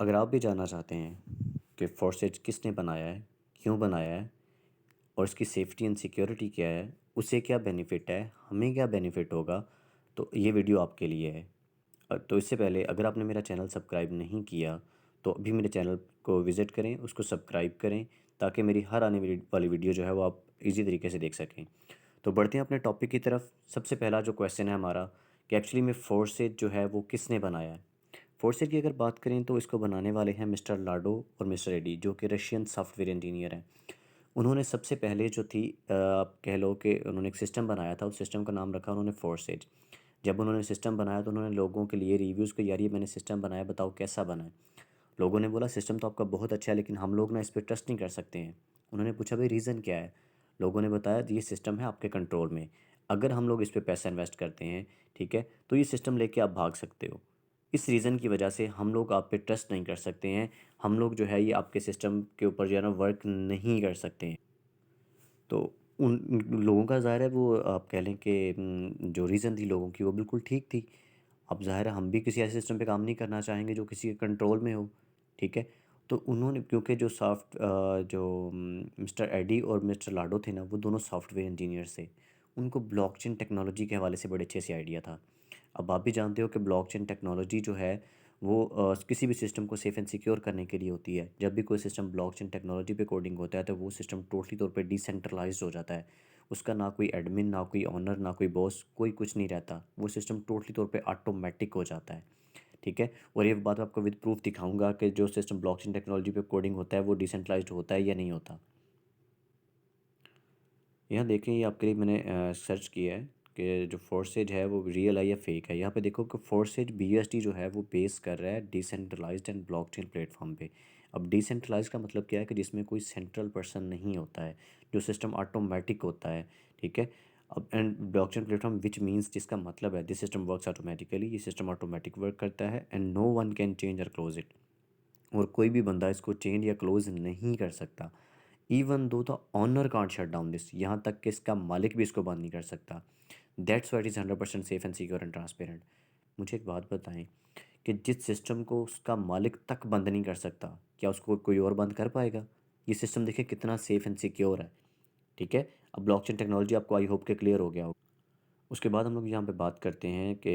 अगर आप भी जानना चाहते हैं कि फोर्सेज किसने बनाया है, क्यों बनाया है और इसकी सेफ्टी एंड सिक्योरिटी क्या है, उसे क्या बेनिफिट है, हमें क्या बेनिफिट होगा, तो ये वीडियो आपके लिए है। तो इससे पहले अगर आपने मेरा चैनल सब्सक्राइब नहीं किया तो अभी मेरे चैनल को विज़िट करें, उसको सब्सक्राइब करें ताकि मेरी हर आने वाली वीडियो जो है वो आप इजी तरीके से देख सकें। तो बढ़ते हैं अपने टॉपिक की तरफ। सबसे पहला जो क्वेश्चन है हमारा कि एक्चुअली में फोर्सेज जो है वो किसने बनाया है। फोर्सेज की अगर बात करें तो इसको बनाने वाले हैं मिस्टर लाडो और मिस्टर एडी, जो कि रशियन सॉफ्टवेयर इंजीनियर हैं। उन्होंने सबसे पहले जो थी आप कह लो कि उन्होंने एक सिस्टम बनाया था, उस सिस्टम का नाम रखा उन्होंने फोर्सेज। जब उन्होंने सिस्टम बनाया तो उन्होंने लोगों के लिए रिव्यूज़ को, यार ये मैंने सिस्टम बनाया, बताओ कैसा बना है। लोगों ने बोला सिस्टम तो आपका बहुत अच्छा है लेकिन हम लोग ना इस पर ट्रस्ट नहीं कर सकते हैं। उन्होंने पूछा भाई रीज़न क्या है। लोगों ने बताया ये सिस्टम है आपके कंट्रोल में, अगर हम लोग इस पे पैसा इन्वेस्ट करते हैं, ठीक है, तो ये सिस्टम लेके आप भाग सकते हो। इस रीज़न की वजह से हम लोग आप पे ट्रस्ट नहीं कर सकते हैं, हम लोग जो है ये आपके सिस्टम के ऊपर जो है ना वर्क नहीं कर सकते हैं। तो उन लोगों का ज़ाहिर है वो आप कह लें कि जो रीज़न थी लोगों की वो बिल्कुल ठीक थी। अब ज़ाहिर है हम भी किसी ऐसे सिस्टम पे काम नहीं करना चाहेंगे जो किसी के कंट्रोल में हो, ठीक है। तो उन्होंने क्योंकि जो मिस्टर एडी और मिस्टर लाडो थे ना, वो दोनों सॉफ्टवेयर इंजीनियर्स थे। उनको ब्लॉकचेन टेक्नोलॉजी के हवाले से बड़े अच्छे से आइडिया था। अब आप भी जानते हो कि ब्लॉकचेन टेक्नोलॉजी जो है वो किसी भी सिस्टम को सेफ एंड सिक्योर करने के लिए होती है। जब भी कोई सिस्टम ब्लॉकचेन टेक्नोलॉजी पे कोडिंग होता है तो वो सिस्टम टोटली तौर पे डिसेंट्रलाइज्ड हो जाता है। उसका ना कोई एडमिन, ना कोई ओनर, ना कोई बॉस, कोई कुछ नहीं रहता। वो सिस्टम टोटली तौर पे ऑटोमेटिक हो जाता है, ठीक है। और ये बात मैं आपको विद प्रूफ दिखाऊंगा कि जो सिस्टम ब्लॉकचेन टेक्नोलॉजी पे कोडिंग होता है वो डिसेंट्रलाइज्ड होता है या नहीं होता। यहाँ देखें, ये आपके लिए मैंने सर्च किया है कि जो फोर्सेज है वो रियल है या फेक है। यहाँ पे देखो कि फोर्सेज बीएसडी जो है वो बेस कर रहा है डिसेंट्रलाइज्ड एंड ब्लॉकचेन प्लेटफॉर्म पे। अब डिसेंट्रलाइज्ड का मतलब क्या है कि जिसमें कोई सेंट्रल पर्सन नहीं होता है, जो सिस्टम ऑटोमेटिक होता है, ठीक है। अब and blockchain platform which means, जिसका मतलब है दिस सिस्टम वर्क्स ऑटोमेटिकली, ये सिस्टम ऑटोमेटिक वर्क करता है and no one can change और क्लोज इट। और कोई भी बंदा इसको चेंज या क्लोज नहीं कर सकता। Even though the owner can't shut down this, यहाँ तक कि इसका मालिक भी इसको बंद नहीं कर सकता। That's white is 100% safe and secure and transparent. मुझे एक बात बताएं कि जिस सिस्टम को उसका मालिक तक बंद नहीं कर सकता, क्या उसको कोई और बंद कर पाएगा। ये सिस्टम देखिए कितना सेफ एंड सिक्योर है, ठीक है। अब ब्लॉकचेन टेक्नोलॉजी आपको आई होप के क्लियर हो गया हो। उसके बाद हम लोग यहाँ पे बात करते हैं कि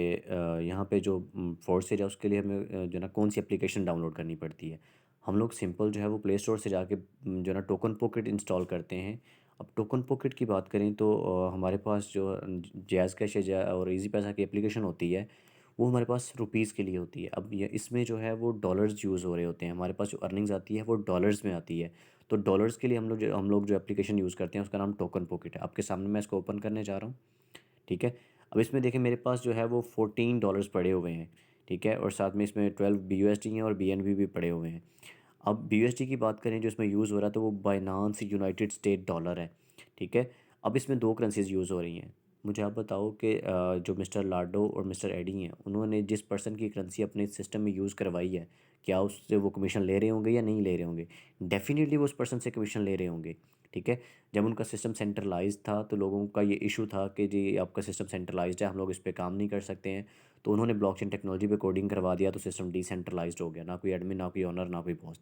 यहाँ पे जो फोर्सेज है उसके लिए हमें जो है ना कौन सी एप्लीकेशन डाउनलोड करनी पड़ती है। हम लोग सिंपल जो है वो प्ले स्टोर से जाके जो है ना टोकन पॉकेट इंस्टॉल करते हैं। अब टोकन पॉकेट की बात करें तो हमारे पास जो जैज़ कैश और इजी पैसा की एप्लीकेशन होती है वो हमारे पास रुपीज़ के लिए होती है। अब ये इसमें जो है वो डॉलर्स यूज़ हो रहे होते हैं, हमारे पास जो अर्निंग्स आती है वो डॉलर्स में आती है। तो डॉलर्स के लिए हम लोग जो एप्लीकेशन यूज़ करते हैं उसका नाम टोकन पॉकेट है। आपके सामने मैं इसको ओपन करने जा रहा हूँ, ठीक है। अब इसमें देखिए मेरे पास जो है वो $14 पड़े हुए हैं, ठीक है, और साथ में इसमें 12 BUSD हैं और BNB भी पड़े हुए हैं। अब BUSD की बात करें जो इसमें यूज़ हो रहा है तो वो बाइनांस यूनाइटेड स्टेट डॉलर है, ठीक है। अब इसमें दो करेंसीज यूज़ हो रही हैं। मुझे आप बताओ कि जो मिस्टर लाडो और मिस्टर एडी हैं उन्होंने जिस पर्सन की करेंसी अपने सिस्टम में यूज़ करवाई है, क्या उससे वो कमीशन ले रहे होंगे या नहीं ले रहे होंगे। डेफिनेटली वो उस पर्सन से कमीशन ले रहे होंगे, ठीक है। जब उनका सिस्टम सेंट्रलाइज्ड था तो लोगों का ये इशू था कि जी आपका सिस्टम सेंट्रलाइज्ड है, हम लोग इस पे काम नहीं कर सकते हैं। तो उन्होंने ब्लॉकचेन टेक्नोलॉजी पे कोडिंग करवा दिया तो सिस्टम डिसेंट्रलाइज्ड हो गया, ना कोई एडमिन, ना कोई ओनर, ना कोई बॉस।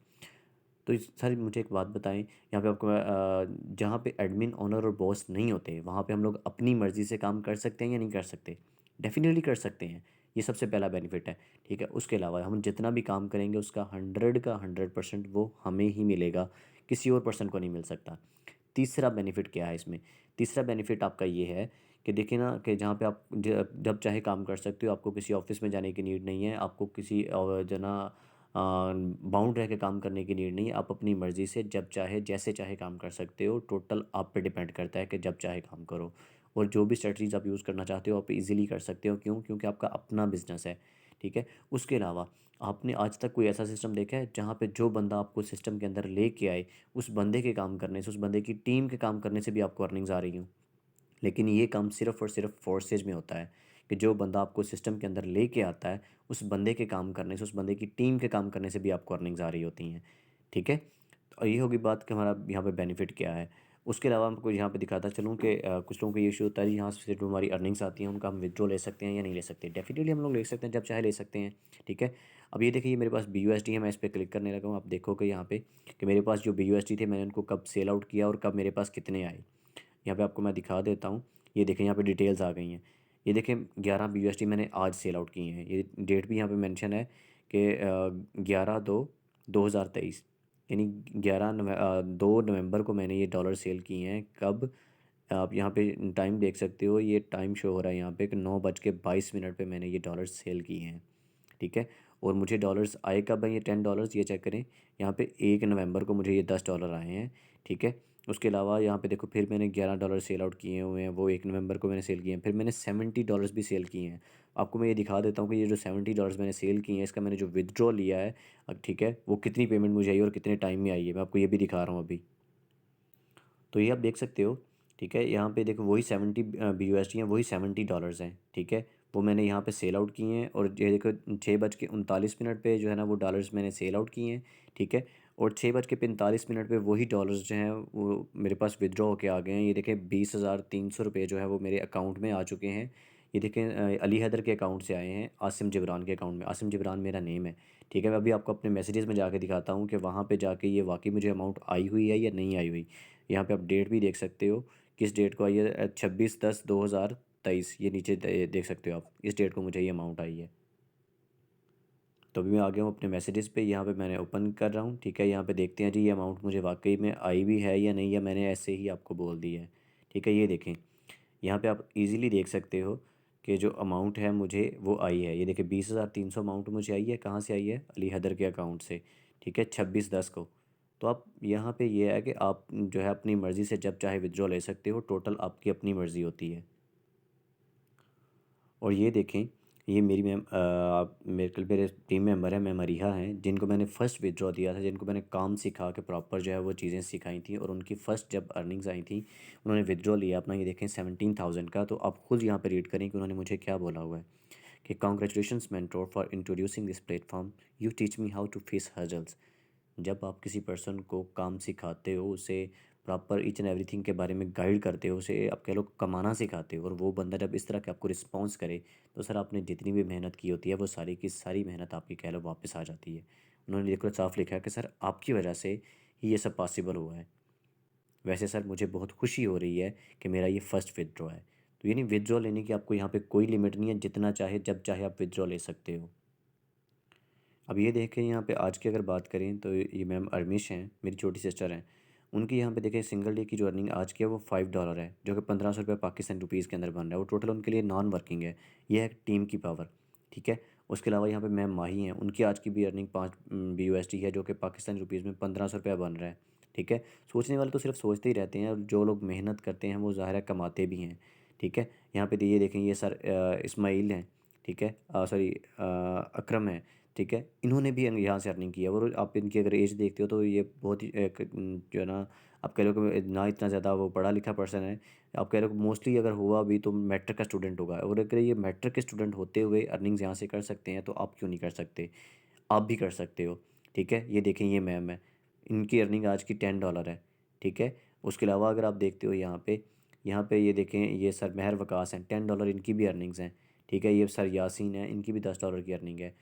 तो इस सर मुझे एक बात बताएं, यहाँ पे आपको जहाँ पे एडमिन, ओनर और बॉस नहीं होते वहाँ पे हम लोग अपनी मर्ज़ी से काम कर सकते हैं या नहीं कर सकते। डेफिनेटली कर सकते हैं, ये सबसे पहला बेनिफिट है, ठीक है। उसके अलावा हम जितना भी काम करेंगे उसका 100% वो हमें ही मिलेगा, किसी और पर्सन को नहीं मिल सकता। तीसरा बेनिफिट क्या है इसमें। तीसरा बेनिफिट आपका ये है कि देखिए ना कि जहाँ पे आप जब चाहे काम कर सकते हो, आपको किसी ऑफिस में जाने की नीड नहीं है, आपको किसी जना बाउंड रह के काम करने की नीड नहीं है। आप अपनी मर्ज़ी से जब चाहे जैसे चाहे काम कर सकते हो, टोटल आप पे डिपेंड करता है कि जब चाहे काम करो। और जो भी स्ट्रेटजीज आप यूज़ करना चाहते हो आप इजीली कर सकते हो, क्यों, क्योंकि आपका अपना बिजनेस है, ठीक है। उसके अलावा आपने आज तक कोई ऐसा सिस्टम देखा है जहाँ पे जो बंदा आपको सिस्टम के अंदर लेके आए, उस बंदे के काम करने से, उस बंदे की टीम के काम करने से भी आपको अर्निंग्स आ रही हूँ। लेकिन ये काम सिर्फ़ और सिर्फ फोर्सेज में होता है कि जो बंदा आपको सिस्टम के अंदर लेके आता है, उस बंदे के काम करने से, उस बंदे की टीम के काम करने से भी आपको अर्निंग्स आ रही होती हैं, ठीक है। और ये होगी बात कि हमारा यहाँ पे बेनिफिट क्या है। उसके अलावा आपको यहाँ पे दिखाता चलूँ कि कुछ लोगों को ये इशू होता है यहाँ से जो हमारी अर्निंग्स आती हैं उनका हम विड्रॉ ले सकते हैं या नहीं ले सकते। डेफिनेटली हम लोग ले सकते हैं, जब चाहे ले सकते हैं। ठीक है। अब ये देखिए, ये मेरे पास BUSD है, मैं इस पर क्लिक करने लगा हूँ। आप देखोगे यहाँ पे कि मेरे पास जो BUSD थे मैंने उनको कब सेल आउट किया और कब मेरे पास कितने आए। यहाँ पे आपको मैं दिखा देता हूँ। ये देखें, यहाँ पे डिटेल्स आ गई हैं। ये देखें, 11 BUSD मैंने आज सेल आउट किए हैं। ये डेट भी यहाँ पे मेंशन है कि 11/2/2023, यानी 2 नवंबर को मैंने ये डॉलर सेल किए हैं। कब? आप यहाँ पे टाइम देख सकते हो, ये टाइम शो हो रहा है यहाँ पे कि 9:22 पे मैंने ये डॉलर सेल किए हैं। ठीक है। और मुझे डॉलर्स आए कब हैं? ये $10, ये चेक करें। यहाँ पे 1 नवंबर को मुझे ये $10 आए हैं। ठीक है। उसके अलावा यहाँ पे देखो, फिर मैंने $11 सेल आउट किए हुए हैं, वो 1 नवंबर को मैंने सेल किए हैं। फिर मैंने $70 भी सेल किए हैं। आपको मैं ये दिखा देता हूँ कि ये जो $70 मैंने सेल किए हैं, इसका मैंने जो विदड्रॉ लिया है, अब ठीक है, वो कितनी पेमेंट मुझे आई और कितने टाइम में आई है, मैं आपको ये भी दिखा रहा हूँ अभी। तो ये आप देख सकते हो। ठीक है। यहाँ पे देखो, वही 70 BUSD हैं, वही $70 हैं। ठीक है। वो मैंने यहाँ पे सेल आउट किए हैं, और ये देखो 6:39 पे जो है ना वो डॉलर्स मैंने सेल आउट किए हैं। ठीक है। और 6:45 पे वही डॉलर्स जो हैं वो मेरे पास विदड्रॉ होके आ गए हैं। ये देखें, 20,300 रुपये जो है वो मेरे अकाउंट में आ चुके हैं। ये देखें, अली हैदर के अकाउंट से आए हैं, आसिम जिब्रान के अकाउंट में। आसिम जिब्रान मेरा नेम है। ठीक है। मैं अभी आपको अपने मैसेजेस में जाके दिखाता हूँ कि वहाँ पे जाके ये वाकई मुझे अमाउंट आई हुई है या नहीं आई हुई। यहाँ पे आप डेट भी देख सकते हो, किस डेट को आई है, 26/10/2023। ये नीचे देख सकते हो आप, इस डेट को मुझे ये अमाउंट आई है। तो अभी मैं आ गया हूँ अपने मैसेजेस पे, यहाँ पे मैंने ओपन कर रहा हूँ। ठीक है। यहाँ पे देखते हैं जी ये अमाउंट मुझे वाकई में आई भी है या नहीं, या मैंने ऐसे ही आपको बोल दी है। ठीक है। ये देखें, यहाँ पे आप इजीली देख सकते हो कि जो अमाउंट है मुझे वो आई है। ये देखिए, 20,300 अमाउंट मुझे आई है। कहाँ से आई है? अली हैदर के अकाउंट से। ठीक है, 26/10 को। तो आप यहाँ पे ये है कि आप जो है अपनी मर्ज़ी से जब चाहे विड्रॉ ले सकते हो, टोटल आपकी अपनी मर्ज़ी होती है। और ये देखें, ये मेरी मेरे टीम मेंबर है, मैं मरीहा हैं, जिनको मैंने फ़र्स्ट विड्रॉ दिया था, जिनको मैंने काम सिखा के प्रॉपर जो है वो चीज़ें सिखाई थी, और उनकी फ़र्स्ट जब अर्निंग्स आई थी उन्होंने विड्रॉ लिया अपना। ये देखें, 17,000 का। तो आप खुद यहाँ पे रीड करें कि उन्होंने मुझे क्या बोला हुआ है कि congratulations mentor for introducing this platform, you teach me how to face hurdles. जब आप किसी पर्सन को काम सिखाते हो, उसे प्रॉपर ईच एंड एवरीथिंग के बारे में गाइड करते हो, उसे आप कह लो कमाना सिखाते हो, और वो बंदा जब इस तरह के आपको रिस्पॉन्स करे, तो सर आपने जितनी भी मेहनत की होती है वो सारी की सारी मेहनत आपकी कह लो वापस आ जाती है। उन्होंने देखो साफ लिखा है कि सर आपकी वजह से ही ये सब पॉसिबल हुआ है। वैसे सर मुझे बहुत खुशी हो रही है कि मेरा ये फ़र्स्ट विदड्रॉ है। तो यानी विदड्रॉ लेने की आपको यहाँ पे कोई लिमिट नहीं है, जितना चाहे जब चाहे आप विदड्रॉ ले सकते हो। अब ये देखें, यहाँ पे आज की अगर बात करें तो ये मैम अरमिश हैं, मेरी छोटी सिस्टर हैं। उनकी यहाँ पे देखें, सिंगल डे की जो अर्निंग आज की है वो $5 है, जो कि 1500 रुपये पाकिस्तान रुपीज़ के अंदर बन रहा है। वो टोटल उनके लिए नॉन वर्किंग है। ये है टीम की पावर। ठीक है। उसके अलावा यहाँ पे मैम माही हैं, उनकी आज की भी अर्निंग 5 BUSD है, जो कि पाकिस्तानी रुपीज़ में 1500 रुपया बन रहा है। ठीक है। सोचने वाले तो सिर्फ सोचते ही रहते हैं, और जो लोग मेहनत करते हैं वो ज़ाहिर है कमाते भी हैं। ठीक है। यहाँ पे ये देखें, ये सर इस्माइल हैं। ठीक है, सॉरी, अकरम है। ठीक है। इन्होंने भी यहाँ से अर्निंग की है, और आप इनकी अगर एज देखते हो तो ये बहुत ही जो है ना, आप कह लो कि ना इतना ज़्यादा वो पढ़ा लिखा पर्सन है। आप कह लो कि मोस्टली अगर हुआ भी तो मैट्रिक का स्टूडेंट होगा, और अगर ये मैट्रिक के स्टूडेंट होते हुए अर्निंग्स यहाँ से कर सकते हैं, तो आप क्यों नहीं कर सकते? आप भी कर सकते हो। ठीक है। ये देखें, ये मैम है, इनकी अर्निंग आज की $10 है। ठीक है। उसके अलावा अगर आप देखते हो यहाँ पे ये देखें, ये सर महर वकास हैं, $10 इनकी भी अर्निंग्स हैं। ठीक है। ये सर यासीन है, इनकी भी $10 की अर्निंग है।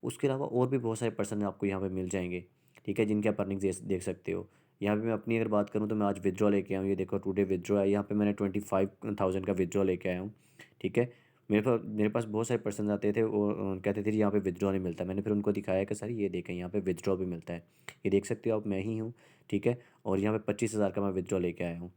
उसके अलावा और भी बहुत सारे पर्सन आपको यहाँ पे मिल जाएंगे। ठीक है, जिनके आप अर्निंग देख सकते हो। यहाँ पे मैं अपनी अगर बात करूँ तो मैं आज विड्रॉ लेके आया हूँ। ये देखो, टुडे विड्रॉ है, यहाँ पे मैंने 25,000 का विड्रॉ लेके आया हूँ। ठीक है। मेरे पास बहुत सारे पर्सन आते थे, वो कहते थे जी यहाँ पे विड्रॉ नहीं मिलता। मैंने फिर उनको दिखाया कि सर ये देखें, यहाँ पे विड्रॉ भी मिलता है। ये देख सकते हो आप, मैं ही हूँ। ठीक है। और यहाँ पे 25,000 का मैं विड्रॉ लेके आया हूँ।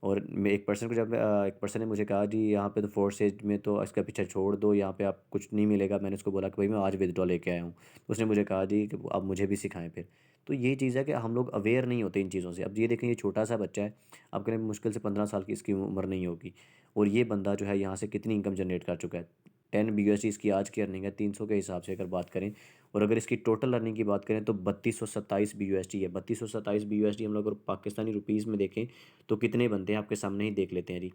और मैं एक पर्सन को जब एक पर्सन ने मुझे कहा जी यहाँ पे तो फोर्थ एज में तो इसका पीछे छोड़ दो, यहाँ पे आप कुछ नहीं मिलेगा। मैंने उसको बोला कि भाई मैं आज विदड्रॉ लेके आया हूँ। तो उसने मुझे कहा जी कि आप मुझे भी सिखाएं फिर। तो ये चीज़ है कि हम लोग अवेयर नहीं होते इन चीज़ों से। अब ये देखें, ये छोटा सा बच्चा है, आप करें मुश्किल से 15 साल की इसकी उम्र नहीं होगी, और ये बंदा जो है यहाँ से कितनी इनकम जनरेट कर चुका है। 10 BUSD इसकी आज की अर्निंग है, 300 के हिसाब से अगर बात करें। और अगर इसकी टोटल अर्निंग की बात करें तो 3227 BUSD है। 3227 BUSD हम लोग अगर पाकिस्तानी रुपीज़ में देखें तो कितने बनते हैं, आपके सामने ही देख लेते हैं जी।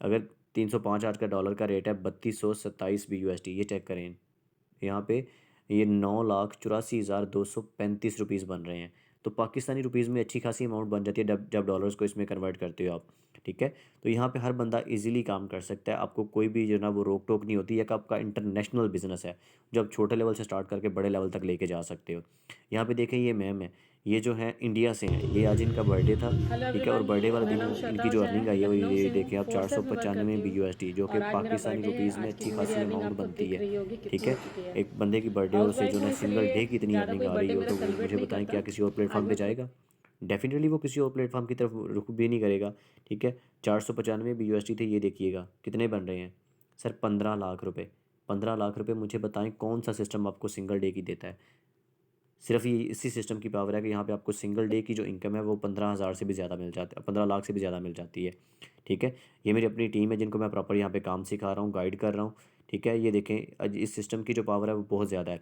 अगर 305 आज का डॉलर का रेट है, 3227 BUSD, ये चेक करें यहाँ पे, ये 9,84,235 रुपीज़ बन रहे हैं। तो पाकिस्तानी रुपीज़ में अच्छी खासी अमाउंट बन जाती है जब जब डॉलर्स को इसमें कन्वर्ट करते हो आप। ठीक है, तो यहाँ पे हर बंदा इजीली काम कर सकता है, आपको कोई भी जो ना वो रोक टोक नहीं होती है कि आपका इंटरनेशनल बिजनेस है जो आप छोटे लेवल से स्टार्ट करके बड़े लेवल तक लेके जा सकते हो। यहाँ पे देखें ये मैम है, ये जो है इंडिया से हैं, ये आज इनका बर्थडे था। हेलो ठीक है, और एवरीवन, बर्थडे वाले मेरा दिन नाम इनकी श्वेता जो ओझा अर्निंग है। आई है वो लखनऊ ये से हूँ, देखें आप, चार फोर्सेस सौ में वर्क पचानवे करती हूँ। BUSD, जो कि और आज मेरा पाकिस्तानी बर्थडे है। रुपीज़ में आज की अच्छी जो मेरी खासी अर्निंग अमाउंट आप खुद बनती देख है। रही होगी ठीक कितनी है, हो चुकी है। एक बंदे की बर्थडे हाउस से वाइफ जो हूँ, ना सिंगल इसलिए डे की इतनी ज़्यादा अर्निंग कोई आ रही बर्थडे हो, मेरा तो वो सेलिब्रेट मुझे नहीं बताएं करता। क्या किसी और आज प्लेटफॉर्म पे मैं खुद जाएगा? डेफिनेटली वो किसी और प्लेटफॉर्म की तरफ रुख भी नहीं करेगा। ठीक है, 495 BUSD थे, ये देखिएगा कितने बन रहे हैं सर, 15 लाख रुपए। 15 लाख रुपए, मुझे बताएं कौन सा सिस्टम आपको सिंगल डे की देता है? सिर्फ ये इसी सिस्टम की पावर है कि यहाँ पे आपको सिंगल डे की जो इनकम है वो 15,000 से भी ज़्यादा मिल जाती है, 15 लाख से भी ज़्यादा मिल जाती है। ठीक है, ये मेरी अपनी टीम है जिनको मैं प्रॉपर यहाँ पे काम सिखा रहा हूँ, गाइड कर रहा हूँ। ठीक है, ये देखें आज इस सिस्टम की जो पावर है वो बहुत ज़्यादा है।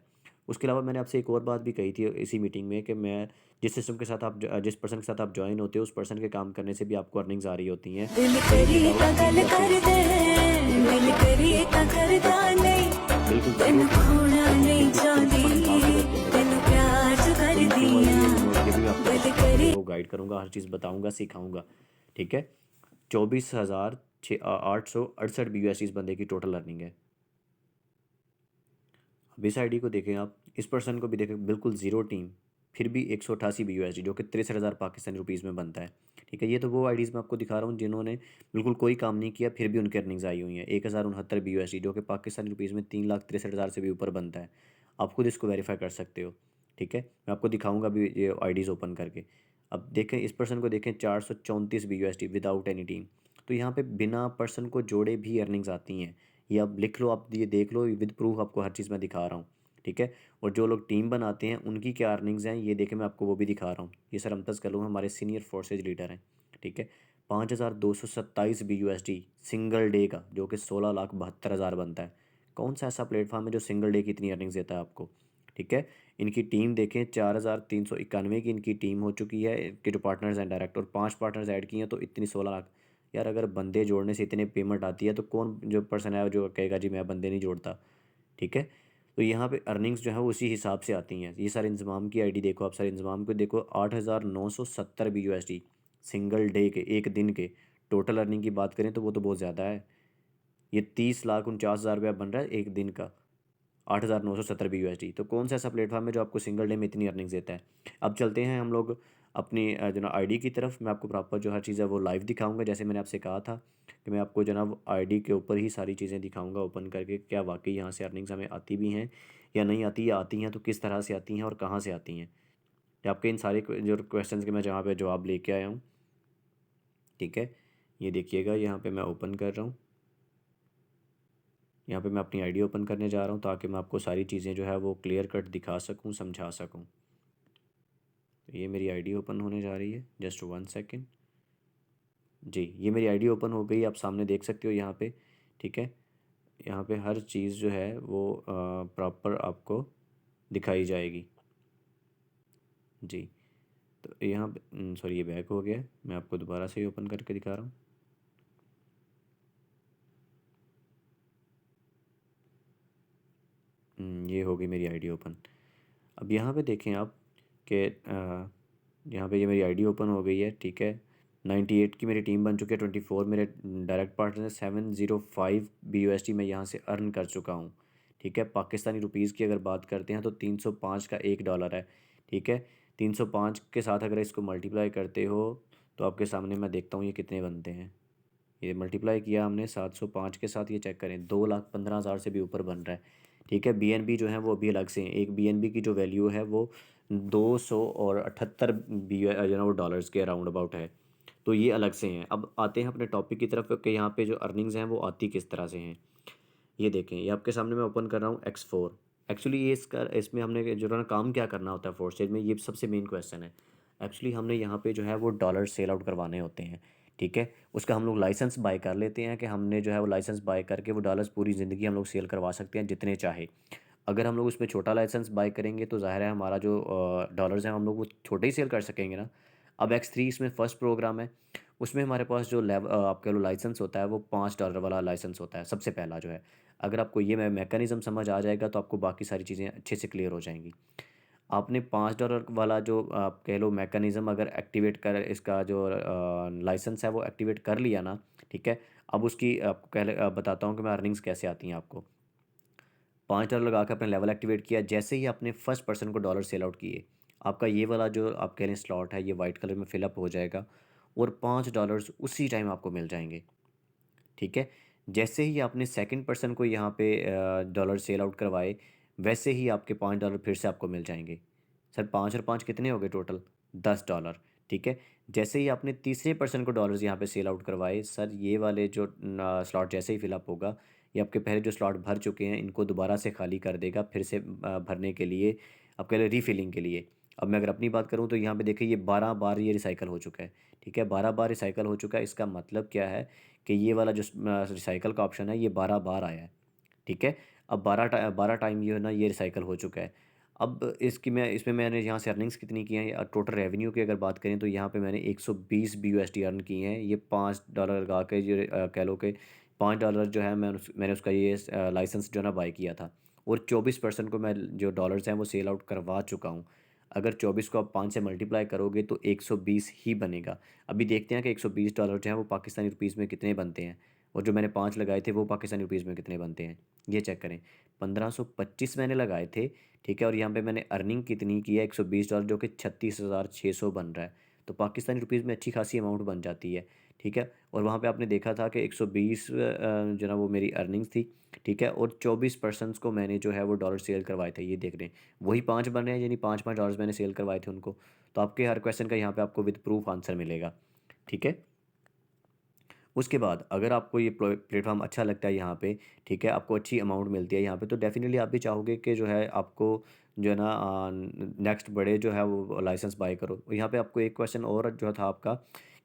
उसके अलावा मैंने आपसे एक और बात भी कही थी इसी मीटिंग में कि मैं जिस सिस्टम के साथ आप जिस पर्सन के साथ आप ज्वाइन होते हो उस पर्सन के काम करने से भी आपको अर्निंग्स आ रही होती हैं, दिल लेकिन करी विदाउट ता फी गल आपको यहाँ करदे पे ठीक है दिल अर्निंग्स करी जो है ता वो करदा प्लेटफॉर्म पे नहीं बिल्कुल ज़ीरो तेनू फी पे खोना नहीं बिल्कुल चाहती प्रॉपर काम से करके मिल तेनू जाती हैं। प्यार जो तो कर मीटिंग वाइज दिया ये भी मैं आपको दिल प्रॉपर जो करी है वो गाइड करूँगा, हर चीज़ बताऊँगा, सिखाऊँगा। ठीक है, 24,868 BUSD बंदे की टोटल अर्निंग है। अब इस आईडी को देखें आप, इस पर्सन को भी देखें, बिल्कुल ज़ीरो टीम, फिर भी 188 BUSD, जो कि 63,000 पाकिस्तानी रुपीज़ में बनता है। ठीक है, ये तो वो आईडीज़ मैं आपको दिखा रहा हूँ जिन्होंने बिल्कुल कोई काम नहीं किया फिर भी उनकी अर्निंग्स आई हुई हैं। 1,069 BUSD, जो कि पाकिस्तानी रुपीज़ में 3,63,000 से भी ऊपर बनता है। आप खुद इसको वेरीफाई कर सकते हो। ठीक है, मैं आपको दिखाऊंगा भी ये आईडीज़ ओपन करके। अब देखें इस पर्सन को देखें, 434 BUSD विदाउट एनी टीम। तो यहाँ पे बिना पर्सन को जोड़े भी अर्निंग्स आती हैं। ये आप लिख लो, आप ये देख लो, विद प्रूफ आपको हर चीज़ मैं दिखा रहा हूँ। ठीक है, और जो लोग टीम बनाते हैं उनकी क्या अर्निंग्स हैं ये देखें, मैं आपको वो भी दिखा रहा हूँ। ये सर अमतज़ कलू हमारे सीनियर फोर्सेज लीडर हैं। ठीक है, 5,227 BUSD सिंगल डे का, जो कि 16,72,000 बनता है। कौन सा ऐसा प्लेटफॉर्म है जो सिंगल डे की इतनी अर्निंग्स देता है आपको? ठीक है, इनकी टीम देखें, 4,391 की इनकी टीम हो चुकी है, इनके जो पार्टनर्स हैं डायरेक्ट, और 5 पार्टनर्स ऐड किए हैं तो इतनी 16 लाख। यार अगर बंदे जोड़ने से इतने पेमेंट आती है तो कौन जो पर्सन है जो कहेगा जी मैं बंदे नहीं जोड़ता? ठीक है, तो यहाँ पे अर्निंग्स जो है वो उसी हिसाब से आती हैं। ये सर इंजमाम की आईडी देखो, आप सर इंजमाम को देखो, 8,970 BUSD सिंगल डे के, एक दिन के। टोटल अर्निंग की बात करें तो वो तो बहुत ज़्यादा है। ये 30,49,000 रुपया बन रहा है एक दिन का, 8,970 BUSD। तो कौन सा ऐसा प्लेटफॉर्म है जो आपको सिंगल डे में इतनी अर्निंग्स देता है? अब चलते हैं हम लोग अपनी जो ना आईडी की तरफ। मैं आपको प्रॉपर जो हर चीज़ है वो लाइव दिखाऊंगा, जैसे मैंने आपसे कहा था कि मैं आपको जनाब आईडी के ऊपर ही सारी चीज़ें दिखाऊंगा ओपन करके, क्या वाकई यहाँ से अर्निंग्स हमें आती भी हैं या नहीं आती, या आती हैं तो किस तरह से आती हैं और कहाँ से आती हैं। तो आपके इन सारे जो क्वेश्चन के मैं जहाँ पे जवाब लेके आया हूँ। ठीक है, ये देखिएगा यहाँ पे मैं ओपन कर रहा हूँ। यहाँ पे मैं अपनी आईडी ओपन करने जा रहा हूँ ताकि मैं आपको सारी चीज़ें जो है वो क्लियर कट दिखा सकूँ, समझा सकूँ। तो ये मेरी आईडी ओपन होने जा रही है, जस्ट 1 सेकेंड। जी, ये मेरी आईडी ओपन हो गई, आप सामने देख सकते हो यहाँ पे। ठीक है, यहाँ पे हर चीज़ जो है वो प्रॉपर आपको दिखाई जाएगी। जी, तो यहाँ पे सॉरी ये बैक हो गया है, मैं आपको दोबारा से ही ओपन करके दिखा रहा हूँ। ये हो गई मेरी आईडी ओपन। अब यहाँ पे देखें आप कि यहाँ पे ये मेरी आईडी ओपन हो गई है। ठीक है, 98 की मेरी टीम बन चुकी है, 24 मेरे डायरेक्ट पार्टनर हैं, 705 BUSD मैं यहाँ से अर्न कर चुका हूँ। ठीक है, पाकिस्तानी रुपीज़ की अगर बात करते हैं तो 305 का $1 है। ठीक है, 305 के साथ अगर इसको मल्टीप्लाई करते हो तो आपके सामने मैं देखता हूँ ये कितने बनते हैं। ये मल्टीप्लाई किया हमने 705 के साथ, ये चेक करें 2,15,000 से भी ऊपर बन रहा है। ठीक है, BNB जो है वो अभी अलग से हैं। एक BNB की जो वैल्यू है वो 278 बी जो है वो डॉलर्स के अराउंड अबाउट है। तो ये अलग से हैं। अब आते हैं अपने टॉपिक की तरफ कि यहाँ पे जो अर्निंग्स हैं वो आती किस तरह से हैं। ये देखें, ये आपके सामने मैं ओपन कर रहा हूँ X4। एक्चुअली ये इसमें हमने जो है ना काम क्या करना होता है फोर्सेज में, ये सबसे मेन क्वेश्चन है। एक्चुअली हमने यहाँ पे जो है वो डॉलर सेल आउट करवाने होते हैं। ठीक है, उसका हम लोग लाइसेंस बाय कर लेते हैं कि हमने जो है वो लाइसेंस बाय करके वो डॉलर्स पूरी ज़िंदगी हम लोग सेल करवा सकते हैं जितने चाहे। अगर हम लोग उसमें छोटा लाइसेंस बाय करेंगे तो ज़ाहिर है हमारा जो डॉलर्स हैं हम लोग वो छोटे ही सेल कर सकेंगे ना। अब X3 इसमें फ़र्स्ट प्रोग्राम है, उसमें हमारे पास जो आप कह लो लाइसेंस होता है वो $5 वाला लाइसेंस होता है सबसे पहला जो है। अगर आपको ये मैकेनिज़्म समझ आ जाएगा तो आपको बाकी सारी चीज़ें अच्छे से क्लियर हो जाएंगी। आपने $5 वाला जो आप कह लो मैकेनिज़्म अगर एक्टिवेट कर इसका जो लाइसेंस है वो एक्टिवेट कर लिया ना, ठीक है? अब उसकी आपको बताता हूँ कि मैं अर्निंग्स कैसे आती हैं आपको। $5 लगा के आपने लेवल एक्टिवेट किया, जैसे ही आपने फर्स्ट पर्सन को डॉलर सेल आउट किए, आपका ये वाला जो आप कह रहे हैं स्लॉट है, ये वाइट कलर में फिलअप हो जाएगा और $5 उसी टाइम आपको मिल जाएँगे, ठीक है? जैसे ही आपने सेकंड पर्सन को यहाँ पे डॉलर सेल आउट करवाए, वैसे ही आपके $5 फिर से आपको मिल जाएँगे। सर 5 और 5 कितने हो गए टोटल? $10, ठीक है? जैसे ही आपने तीसरे पर्सन को डॉलर्स यहाँ पे सेल आउट करवाए, सर ये वाले जो स्लॉट जैसे ही फिलअप होगा, ये आपके पहले जो स्लॉट भर चुके हैं, इनको दोबारा से खाली कर देगा फिर से भरने के लिए, आपके लिए रीफिलिंग के लिए। अब मैं अगर अपनी बात करूँ तो यहाँ पे देखिए ये 12 बार ये रिसाइकल हो चुका है, ठीक है? 12 बार रिसाइकल हो चुका है, इसका मतलब क्या है कि ये वाला जो रिसाइकल का ऑप्शन है, ये 12 बार आया है, ठीक है? अब 12 टाइम ये है ना ये रिसाइकल हो चुका है। अब इसकी मैं इसमें मैंने यहाँ से अर्निंग्स कितनी की हैं, टोटल रेवेन्यू की अगर बात करें तो यहाँ पे मैंने 120 BUSD अर्न की हैं। ये $5 लगा के जो कह लो कि $5 जो है मैंने उसका ये लाइसेंस जो है ना बाय किया था और 24% को मैं जो डॉलर्स हैं वो सेल आउट करवा चुका हूँ। अगर 24 को आप 5 से मल्टीप्लाई करोगे तो 120 ही बनेगा। अभी देखते हैं कि $120 जो है वो पाकिस्तानी रुपीज़ में कितने बनते हैं और जो मैंने 5 लगाए थे वो पाकिस्तानी रुपीज़ में कितने बनते हैं, ये चेक करें। 1525 मैंने लगाए थे, ठीक है? और यहाँ पे मैंने अर्निंग कितनी की है $120 जो कि 36,600 बन रहा है। तो पाकिस्तानी रुपीज़ में अच्छी खासी अमाउंट बन जाती है, ठीक है? और वहाँ पे आपने देखा था कि 120 जो ना वो मेरी अर्निंग्स थी, ठीक है? और 24 पर्सन्स को मैंने जो है वो डॉलर सेल करवाए थे, ये देख लें। वही 5 बन रहे हैं, यानी 5-5 डॉलर्स मैंने सेल करवाए थे उनको। तो आपके हर क्वेश्चन का यहाँ पे आपको विद प्रूफ आंसर मिलेगा, ठीक है? उसके बाद अगर आपको ये प्लेटफॉर्म अच्छा लगता है यहाँ पे, ठीक है, आपको अच्छी अमाउंट मिलती है यहाँ पे, तो डेफिनेटली आप भी चाहोगे कि जो है आपको जो है ना नेक्स्ट बड़े जो है वो लाइसेंस बाय करो। यहाँ पे आपको एक क्वेश्चन और जो था आपका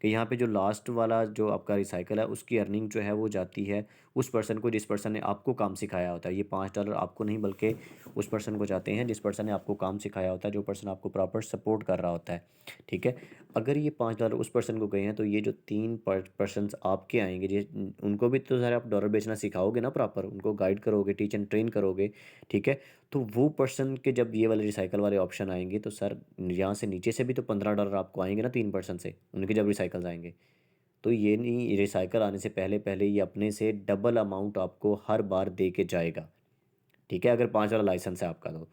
कि यहाँ पे जो लास्ट वाला जो आपका रिसाइकल है उसकी अर्निंग जो है वो जाती है उस पर्सन को जिस पर्सन ने आपको काम सिखाया होता है। ये $5 आपको नहीं बल्कि उस पर्सन को जाते हैं जिस पर्सन ने आपको काम सिखाया होता है, जो पर्सन आपको प्रॉपर सपोर्ट कर रहा होता है, ठीक है? अगर ये $5 उस पर्सन को गए हैं तो ये जो 3 पर्सन्स आपके आएंगे जे उनको भी तो सारे आप डॉलर बेचना सिखाओगे ना, प्रॉपर उनको गाइड करोगे, टीच एंड ट्रेन करोगे, ठीक है? तो वो पर्सन के जब ये वाले रिसाइकल वाले ऑप्शन आएंगे तो सर यहाँ से नीचे से भी तो $15 आपको आएंगे ना 3 पर्सन से, उनके जब रिसाइकल्स आएंगे। तो ये नहीं, रिसाइकल आने से पहले पहले ये अपने से डबल अमाउंट आपको हर बार दे के जाएगा, ठीक है? अगर 5 वाला लाइसेंस है आपका तो।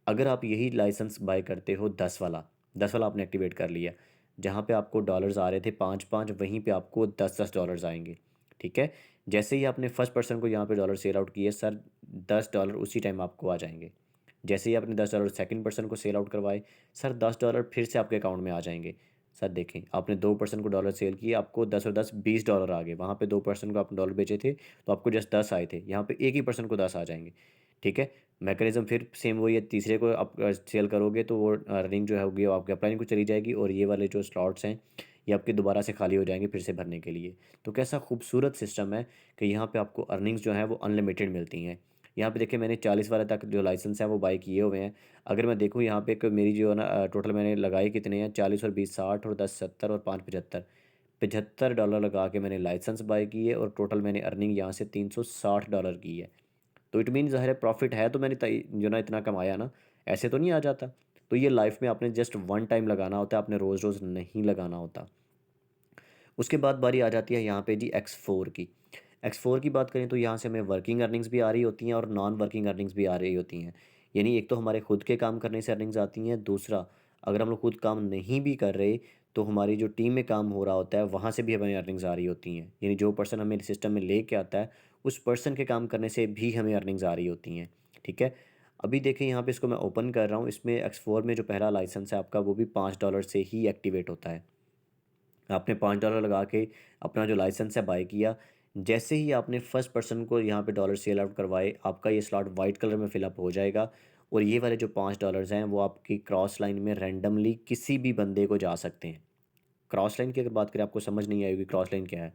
अगर आप यही लाइसेंस बाय करते हो 10 वाला आपने एक्टिवेट कर लिया, जहाँ पे आपको डॉलर्स आ रहे थे 5-5, वहीं पे आपको 10-10 डॉलर्स आएंगे, ठीक है? जैसे ही आपने फर्स्ट पर्सन को यहाँ पे डॉलर सेल आउट किए सर, $10 उसी टाइम आपको आ जाएंगे। जैसे ही आपने $10 सेकंड पर्सन को सेल आउट करवाए, सर $10 फिर से आपके अकाउंट में आ जाएंगे। सर देखें, आपने 2 पर्सन को डॉलर सेल किए, आपको 10 और 10 $20 आ गए। वहाँ पे 2 पर्सन को आपने डॉलर बेचे थे तो आपको जस्ट 10 आए थे, यहाँ पे एक ही पर्सन को 10 आ जाएंगे, ठीक है? मैकेनिज़्म फिर सेम वही है, तीसरे को आप सेल करोगे तो वो अर्निंग जो है होगी वो आपके अपलाइन को चली जाएगी और ये वाले जो स्लॉट्स हैं ये आपके दोबारा से खाली हो जाएंगे फिर से भरने के लिए। तो कैसा खूबसूरत सिस्टम है कि यहाँ पे आपको अर्निंग्स जो हैं वो अनलिमिटेड मिलती हैं। यहाँ पे देखिए मैंने 40 वाले तक जो लाइसेंस है वो बाई किए हुए हैं। अगर मैं देखूँ यहाँ पे कि मेरी जो है ना टोटल मैंने लगाए कितने हैं, 40 और 20 60 और 10 70 और 5 75, $75 लगा के मैंने लाइसेंस बाय किए और टोटल मैंने अर्निंग यहाँ से $360 की है। तो इट मीन ज़ाहिर है प्रॉफिट है, तो मैंने जो ना इतना कमाया ना, ऐसे तो नहीं आ जाता। तो ये लाइफ में आपने जस्ट वन टाइम लगाना होता है, आपने रोज़ रोज़ नहीं लगाना होता। उसके बाद बारी आ जाती है यहाँ पे जी X4 की। X4 की बात करें तो यहाँ से हमें वर्किंग अर्निंग्स भी आ रही होती हैं और नॉन वर्किंग अर्निंग्स भी आ रही होती हैं। यानी एक तो हमारे खुद के काम करने से अर्निंग्स आती हैं, दूसरा अगर हम लोग खुद काम नहीं भी कर रहे तो हमारी जो टीम में काम हो रहा होता है वहाँ से भी हमें अर्निंग्स आ रही होती हैं। यानी जो पर्सन हमें सिस्टम में लेके आता है उस पर्सन के काम करने से भी हमें अर्निंग्स आ रही होती हैं, ठीक है? अभी देखिए यहाँ पे इसको मैं ओपन कर रहा हूँ, इसमें X4 में जो पहला लाइसेंस है आपका वो भी $5 से ही एक्टिवेट होता है। आपने $5 लगा के अपना जो लाइसेंस है बाय किया, जैसे ही आपने फर्स्ट पर्सन को यहाँ पे डॉलर सेल आउट करवाए, आपका ये स्लॉट वाइट कलर में फिलअप हो जाएगा और ये वाले जो $5 हैं वो आपकी क्रॉस लाइन में रैंडमली किसी भी बंदे को जा सकते हैं। क्रॉस लाइन की अगर बात करें, आपको समझ नहीं आएगी क्रॉस लाइन क्या है।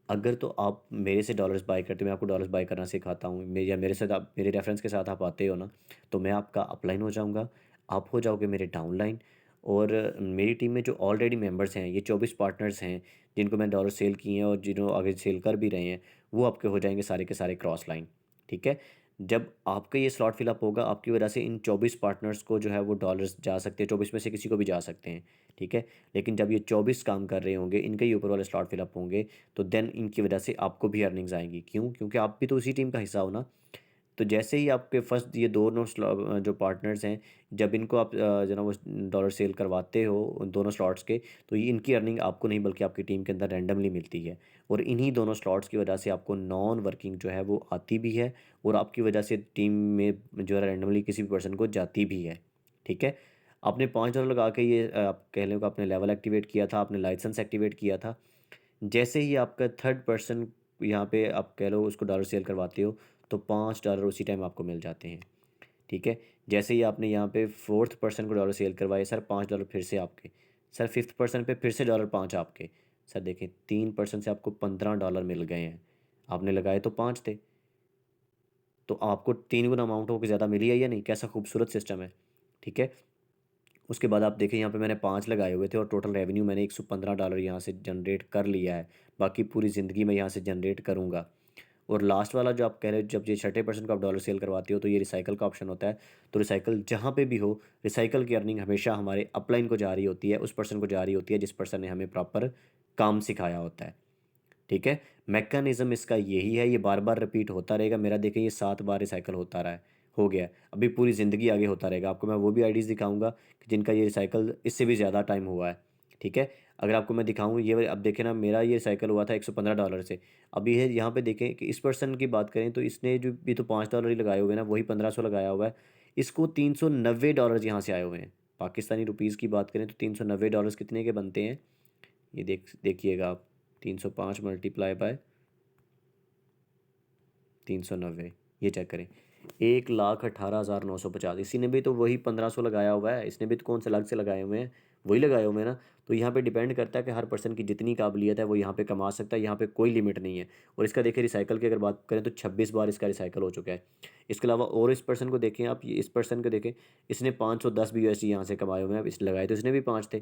अगर तो आप मेरे से डॉलर्स बाय करते हो, मैं आपको डॉलर्स बाय करना सिखाता हूँ, या मेरे साथ आप मेरे रेफरेंस के साथ आप आते हो ना, तो मैं आपका अपलाइन हो जाऊँगा, आप हो जाओगे मेरे डाउनलाइन और मेरी टीम में जो ऑलरेडी मेंबर्स हैं, ये 24 पार्टनर्स हैं जिनको मैंने डॉलर सेल किए हैं और जिन्हों आगे सेल कर भी रहे हैं, वो आपके हो जाएंगे सारे के सारे क्रॉस लाइन, ठीक है? जब आपका ये स्लॉट फिलअप होगा, आपकी वजह से इन 24 पार्टनर्स को जो है वो डॉलर्स जा सकते हैं, 24 में से किसी को भी जा सकते हैं, ठीक है। लेकिन जब ये 24 काम कर रहे होंगे, इनके ही ऊपर वाले स्लॉट फिलअप होंगे, तो देन इनकी वजह से आपको भी अर्निंग्स आएंगी। क्यों? क्योंकि आप भी तो उसी टीम का हिस्सा हो ना। तो जैसे ही आपके फर्स्ट ये दोनों जो पार्टनर्स हैं, जब इनको आप जो ना वो डॉलर सेल करवाते हो उन दोनों स्लॉट्स के, तो ये इनकी अर्निंग आपको नहीं बल्कि आपकी टीम के अंदर रैंडमली मिलती है। और इन्हीं दोनों स्लॉट्स की वजह से आपको नॉन वर्किंग जो है वो आती भी है, और आपकी वजह से टीम में जो है रैंडमली किसी भी पर्सन को जाती भी है, ठीक है। आपने $5 लगा के ये आप कह लो कि आपने लेवल एक्टिवेट किया था, आपने लाइसेंस एक्टिवेट किया था। जैसे ही आपका थर्ड पर्सन यहाँ पे आप कह लो उसको डॉलर सेल करवाते हो, तो $5 उसी टाइम आपको मिल जाते हैं, ठीक है। जैसे ही आपने यहाँ पे फोर्थ पर्सन को डॉलर सेल करवाए, सर $5 फिर से आपके। सर फिफ्थ पर्सन पे फिर से $5 आपके। सर देखें, 3 पर्सन से आपको $15 मिल गए हैं। आपने लगाए तो 5 थे, तो आपको 3 गुना अमाउंट होकर ज़्यादा मिली है या नहीं? कैसा खूबसूरत सिस्टम है, ठीक है। उसके बाद आप देखें, यहाँ पे मैंने 5 लगाए हुए थे और टोटल रेवेन्यू मैंने $115 यहाँ से जनरेट कर लिया है। बाकी पूरी ज़िंदगी में यहाँ से जनरेट करूँगा। और लास्ट वाला जो आप कह रहे हो, जब ये छठे पर्सन को आप डॉलर सेल करवाते हो, तो ये रिसाइकल का ऑप्शन होता है। तो रिसाइकल जहाँ पे भी हो, रिसाइकल की अर्निंग हमेशा हमारे अपलाइन को जा रही होती है, उस पर्सन को जा रही होती है जिस पर्सन ने हमें प्रॉपर काम सिखाया होता है, ठीक है। मैकेनिज़्म इसका यही है, ये बार बार रिपीट होता रहेगा। मेरा देखें, ये 7 बार रिसाइकल होता रहा है, हो गया है। अभी पूरी ज़िंदगी आगे होता रहेगा। आपको मैं वो भी आईडीज़ दिखाऊंगा कि जिनका ये रिसाइकल इससे भी ज़्यादा टाइम हुआ है, ठीक है। अगर आपको मैं दिखाऊँ, ये अब देखें ना, मेरा ये साइकिल हुआ था $115 से। अभी है यहाँ पे देखें कि इस पर्सन की बात करें तो इसने जो भी तो $5 ही लगाए हुए हैं ना, वही 1500 लगाया हुआ है। इसको $390 यहाँ से आए हुए हैं। पाकिस्तानी रुपीज़ की बात करें तो $390 कितने के बनते हैं, ये देखिएगा आप। 305 मल्टीप्लाई बाय 390, ये चेक करें। 1,18,950। इसी ने भी तो वही 1500 लगाया हुआ है। इसने भी तो कौन से अलग से लगाए हुए हैं, वही लगाए हुए हैं ना। तो यहाँ पे डिपेंड करता है कि हर पर्सन की जितनी काबिलियत है वो यहाँ पे कमा सकता है। यहाँ पे कोई लिमिट नहीं है। और इसका देखिए, रिसाइकल की अगर बात करें तो 26 बार इसका रिसाइकल हो चुका है। इसके अलावा और इस पर्सन को देखें आप, इस पर्सन को देखें, इसने 510 BUSD यहाँ से कमाए हुए हैं। अब इस लगाए तो इसने भी 5 थे,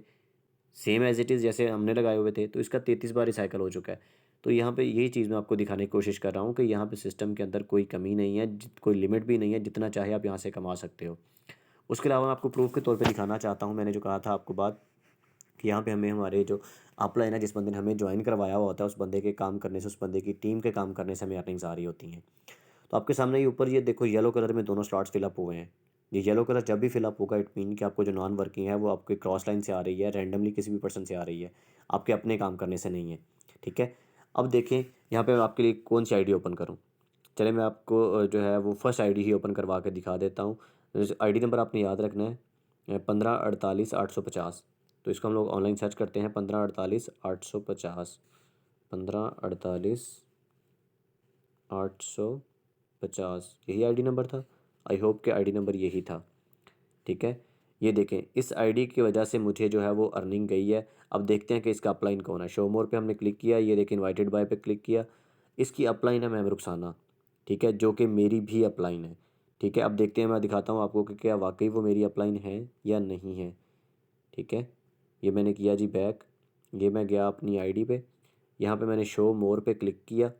सेम एज इट इज़ जैसे हमने लगाए हुए थे। तो इसका 33 बार रिसाइकल हो चुका है। तो यहाँ पे यही चीज़ मैं आपको दिखाने की कोशिश कर रहा हूँ कि यहाँ पे सिस्टम के अंदर कोई कमी नहीं है, कोई लिमिट भी नहीं है, जितना चाहे आप यहाँ से कमा सकते हो। उसके अलावा मैं आपको प्रूफ के तौर पे दिखाना चाहता हूँ, मैंने जो कहा था आपको बात, कि यहाँ पे हमें हमारे जो अपलाइन है, जिस बंदे ने हमें ज्वाइन करवाया हुआ होता है, उस बंदे के काम करने से, उस बंदे की टीम के काम करने से हमें अर्निंग्स आ रही होती हैं। तो आपके सामने ये ऊपर ये देखो, येलो कलर में दोनों स्लॉट्स फिलअप हुए हैं। ये येलो कलर जब भी फिलअप होगा, इट मीन कि आपको जो नॉन वर्किंग है वो आपके क्रॉस लाइन से आ रही है, रैंडमली किसी भी पर्सन से आ रही है, आपके अपने काम करने से नहीं है, ठीक है। अब देखें, यहाँ पे मैं आपके लिए कौन सी आईडी ओपन करूँ। चले मैं आपको जो है वो फर्स्ट आईडी ही ओपन करवा के दिखा देता हूँ। आईडी नंबर आपने याद रखना है, 15 48 850। तो इसको हम लोग ऑनलाइन सर्च करते हैं, 15 48 850, 15 48 850, यही आईडी नंबर था। आई होप कि आईडी नंबर यही था, ठीक है। ये देखें, इस आईडी की वजह से मुझे जो है वो अर्निंग गई है। अब देखते हैं कि इसका अपलाइन कौन है। शो मोर पे हमने क्लिक किया, ये देखें इनवाइटेड बाय पे क्लिक किया। इसकी अपलाइन है मैम रुखसाना, ठीक है, जो कि मेरी भी अपलाइन है, ठीक है। अब देखते हैं, मैं दिखाता हूँ आपको कि क्या वाकई वो मेरी अपलाइन है या नहीं है, ठीक है। ये मैंने किया जी बैक, ये मैं गया अपनी आईडी पे, यहाँ पे मैंने शो मोर पे क्लिक किया।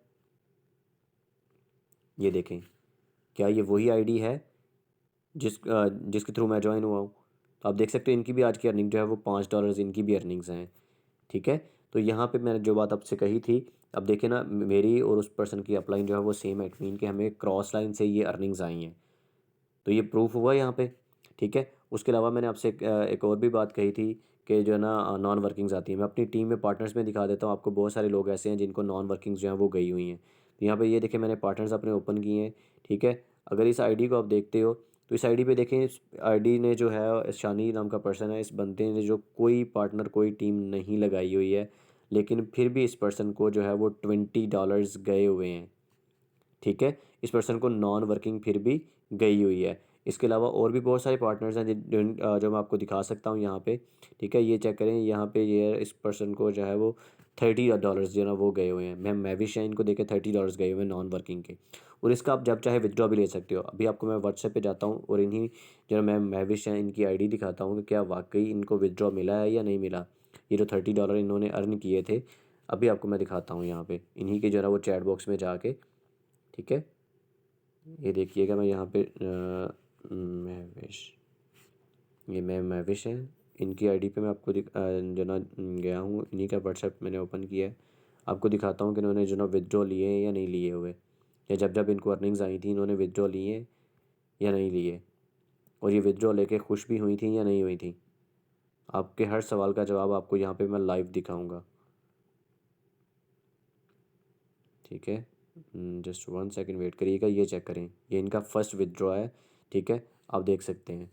ये देखें, क्या ये वही आईडी है जिसके थ्रू मैं ज्वाइन हुआ हूँ। तो आप देख सकते हो, इनकी भी आज की अर्निंग जो है वो $5 इनकी भी अर्निंग्स हैं, ठीक है। तो यहाँ पे मैंने जो बात आपसे कही थी, अब देखिए ना, मेरी और उस पर्सन की अपलाइन जो है वो सेम है, इट मीन कि हमें क्रॉस लाइन से ये अर्निंग्स आई हैं। तो ये प्रूफ हुआ यहाँ पे, ठीक है। उसके अलावा मैंने आपसे एक और भी बात कही थी कि जो है ना नॉन वर्किंग्स आती हैं। मैं अपनी टीम में पार्टनर्स में दिखा देता हूँ आपको, बहुत सारे लोग ऐसे हैं जिनको नॉन वर्किंग्स जो हैं वो गई हुई हैं। तो यहाँ पे ये देखें, मैंने पार्टनर्स अपने ओपन किए हैं, ठीक है। अगर इस आईडी को आप देखते हो, तो इस आईडी पे देखें, इस आईडी ने जो है, शानी नाम का पर्सन है, इस बंदे ने जो कोई पार्टनर कोई टीम नहीं लगाई हुई है, लेकिन फिर भी इस पर्सन को जो है वो $20 गए हुए हैं, ठीक है। इस पर्सन को नॉन वर्किंग फिर भी गई हुई है। इसके अलावा और भी बहुत सारे पार्टनर्स हैं जो मैं आपको दिखा सकता हूँ यहाँ पे, ठीक है। ये चेक करें, यहाँ पे ये इस पर्सन को जो है वो $30 जो है ना वो गए हुए हैं। मैम मैविश है, इनको देखे $30 गए हुए हैं नॉन वर्किंग के। और इसका आप जब चाहे विदड्रॉ भी ले सकते हो। अभी आपको मैं व्हाट्सएप पे जाता हूँ और इन्हीं जो है मैम मैविश हैं, इनकी आईडी दिखाता हूँ कि क्या वाकई इनको विदड्रॉ मिला है या नहीं मिला। ये जो $30 इन्होंने अर्न किए थे, अभी आपको मैं दिखाता हूँ यहाँ पे, इन्हीं के जो है ना वो चैट बॉक्स में जाके, ठीक है। ये देखिएगा, मैं यहाँ पे महविश, ये मैं महविश है, इनकी आईडी पे मैं आपको जो ना गया हूँ, इन्हीं का व्हाट्सएप मैंने ओपन किया है। आपको दिखाता हूँ कि इन्होंने जो ना विदड्रॉ लिए हैं या नहीं लिए हुए, या जब जब इनको अर्निंग्स आई थी इन्होंने विदड्रॉ लिए या नहीं लिए, और ये विदड्रॉ लेके खुश भी हुई थी या नहीं हुई थी। आपके हर सवाल का जवाब आपको यहाँ पे मैं लाइव दिखाऊंगा, ठीक है। जस्ट 1 सेकंड वेट करिएगा, ये चेक करें, ये इनका फर्स्ट विदड्रॉ है, ठीक है। आप देख सकते हैं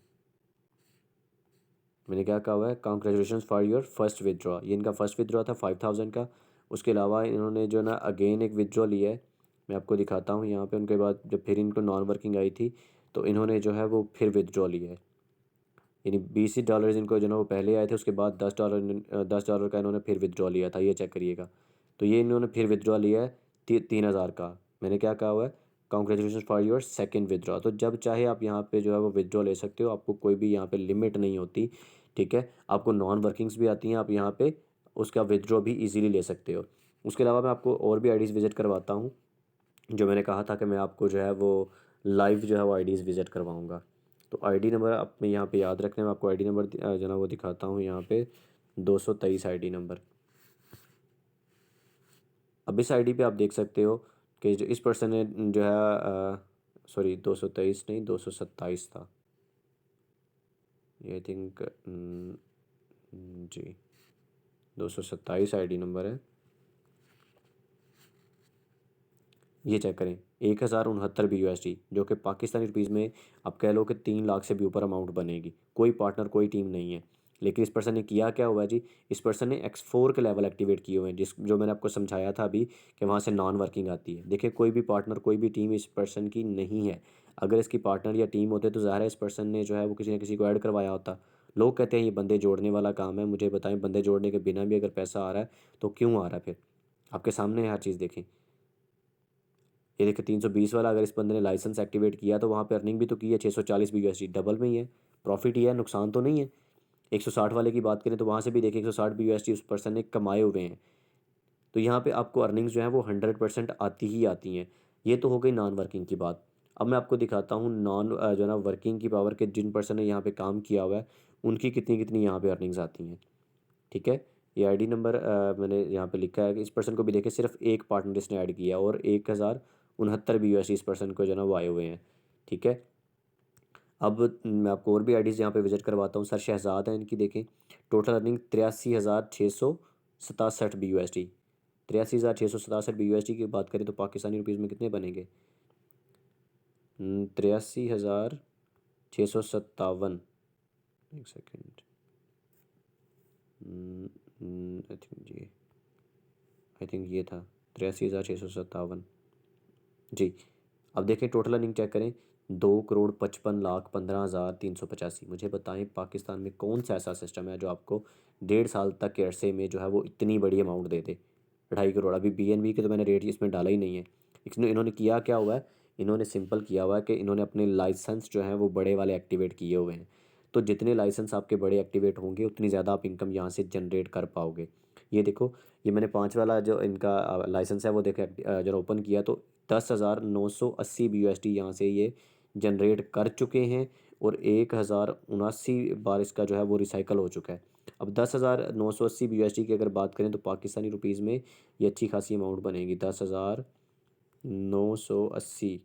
मैंने क्या कहा हुआ है, congratulation for your first withdraw. ये इनका फर्स्ट विदड्रॉ था 5000 का। उसके अलावा इन्होंने जो ना अगेन एक विदड्रॉ लिया है, मैं आपको दिखाता हूँ यहाँ पे। उनके बाद जब फिर इनको नॉन वर्किंग आई थी तो इन्होंने जो है वो फिर विदड्रॉ लिया है, यानी $20 इनको जो ना वो पहले आए थे, उसके बाद $10 का इन्होंने फिर विदड्रॉ लिया था, ये चेक करिएगा। तो ये इन्होंने फिर विदड्रॉ लिया है 3000 का। मैंने क्या कहा हुआ है, congratulation for your second withdraw. तो जब चाहे आप यहाँ पे जो है वो विदड्रॉ ले सकते हो, आपको कोई भी यहाँ पे लिमिट नहीं होती, ठीक है। आपको नॉन वर्किंग्स भी आती हैं, आप यहाँ पे उसका विदड्रॉ भी ईजिली ले सकते हो। उसके अलावा मैं आपको और भी आईडीज़ विजिट करवाता हूँ, जो मैंने कहा था कि मैं आपको जो है वो लाइव जो है वो आईडीज़ विज़िट करवाऊँगा। तो आईडी नंबर अपने यहाँ पे याद रखने में आपको आईडी नंबर जो है वो दिखाता हूँ यहाँ पे, 223 आईडी नंबर। अब इस आईडी पे आप देख सकते हो कि जो इस पर्सन ने जो है, सॉरी 223 नहीं 227 था ये, आई थिंक। जी 227 आईडी नंबर है, ये चेक करें। 1069 BUSD, जो कि पाकिस्तानी रुपीज़ में आप कह लो कि 3 लाख से भी ऊपर अमाउंट बनेगी। कोई पार्टनर कोई टीम नहीं है, लेकिन इस पर्सन ने किया क्या हुआ है जी, इस पर्सन ने X4 के लेवल एक्टिवेट किए हुए हैं, जिस जो मैंने आपको समझाया था अभी कि वहाँ से नॉन वर्किंग आती है। देखिए कोई भी पार्टनर कोई भी टीम इस पर्सन की नहीं है। अगर इसकी पार्टनर या टीम होते तो ज़ाहिर है इस पर्सन ने जो है वो किसी न किसी को ऐड करवाया होता। लोग कहते हैं ये बंदे जोड़ने वाला काम है, मुझे बताएं बंदे जोड़ने के बिना भी अगर पैसा आ रहा है तो क्यों आ रहा है फिर। आपके सामने है हर चीज़, देखें। ये देखिए 320 वाला, अगर इस बंदे ने लाइसेंस एक्टिवेट किया तो वहाँ पे अर्निंग भी तो की है, 640 BUSD, डबल में ही है। प्रॉफिट ही है, नुकसान तो नहीं है। 160 वाले की बात करें तो वहाँ से भी देखिए 160 BUSD उस पर्सन ने कमाए हुए हैं। तो यहाँ पे आपको अर्निंग्स जो है वो 100% आती ही आती हैं। ये तो हो गई नॉन वर्किंग की बात। अब मैं आपको दिखाता हूँ जो है ना वर्किंग की पावर के, जिन पर्सन ने यहाँ पे काम किया हुआ है उनकी कितनी कितनी यहाँ पे अर्निंग्स आती हैं, ठीक है। ये आईडी नंबर मैंने यहाँ पे लिखा है कि इस पर्सन को भी देखे, सिर्फ एक पार्टनर इसने ऐड किया और 1069 BUSD इस पर्सन को जो है ना वो आए हुए हैं, ठीक है। अब मैं आपको और भी आईडीज़ यहाँ पे विजिट करवाता हूँ। सर शहजाद हैं, इनकी देखें टोटल अर्निंग 83,667 BUSD। 83,667 BUSD की बात करें तो पाकिस्तानी रुपीज़ में कितने बनेंगे, 83,657। एक सेकेंड, आई थिंक जी, आई थिंक ये था 83,657 जी। अब देखें टोटल अर्निंग चेक करें, 2,55,15,385। मुझे बताएं पाकिस्तान में कौन सा ऐसा सिस्टम है जो आपको 1.5 साल तक के अरसे में जो है वो इतनी बड़ी अमाउंट दे दे। 2.5 करोड़, अभी BNB के तो मैंने रेट इसमें डाला ही नहीं है। इसने इन्होंने किया क्या हुआ है, इन्होंने सिंपल किया हुआ है कि इन्होंने अपने लाइसेंस जो हैं वो बड़े वाले एक्टिवेट किए हुए हैं। तो जितने लाइसेंस आपके बड़े एक्टिवेट होंगे उतनी ज़्यादा आप इनकम यहाँ से जनरेट कर पाओगे। ये देखो, ये मैंने 5 वाला जो इनका लाइसेंस है वो देखे जब ओपन किया तो 10,980 BUSD यहाँ से ये जनरेट कर चुके हैं, और 1,079 बार इसका जो है वो रिसाइकल हो चुका है। अब 10,980 BUSD की अगर बात करें तो पाकिस्तानी रुपीज़ में ये अच्छी खासी अमाउंट बनेगी, 10,980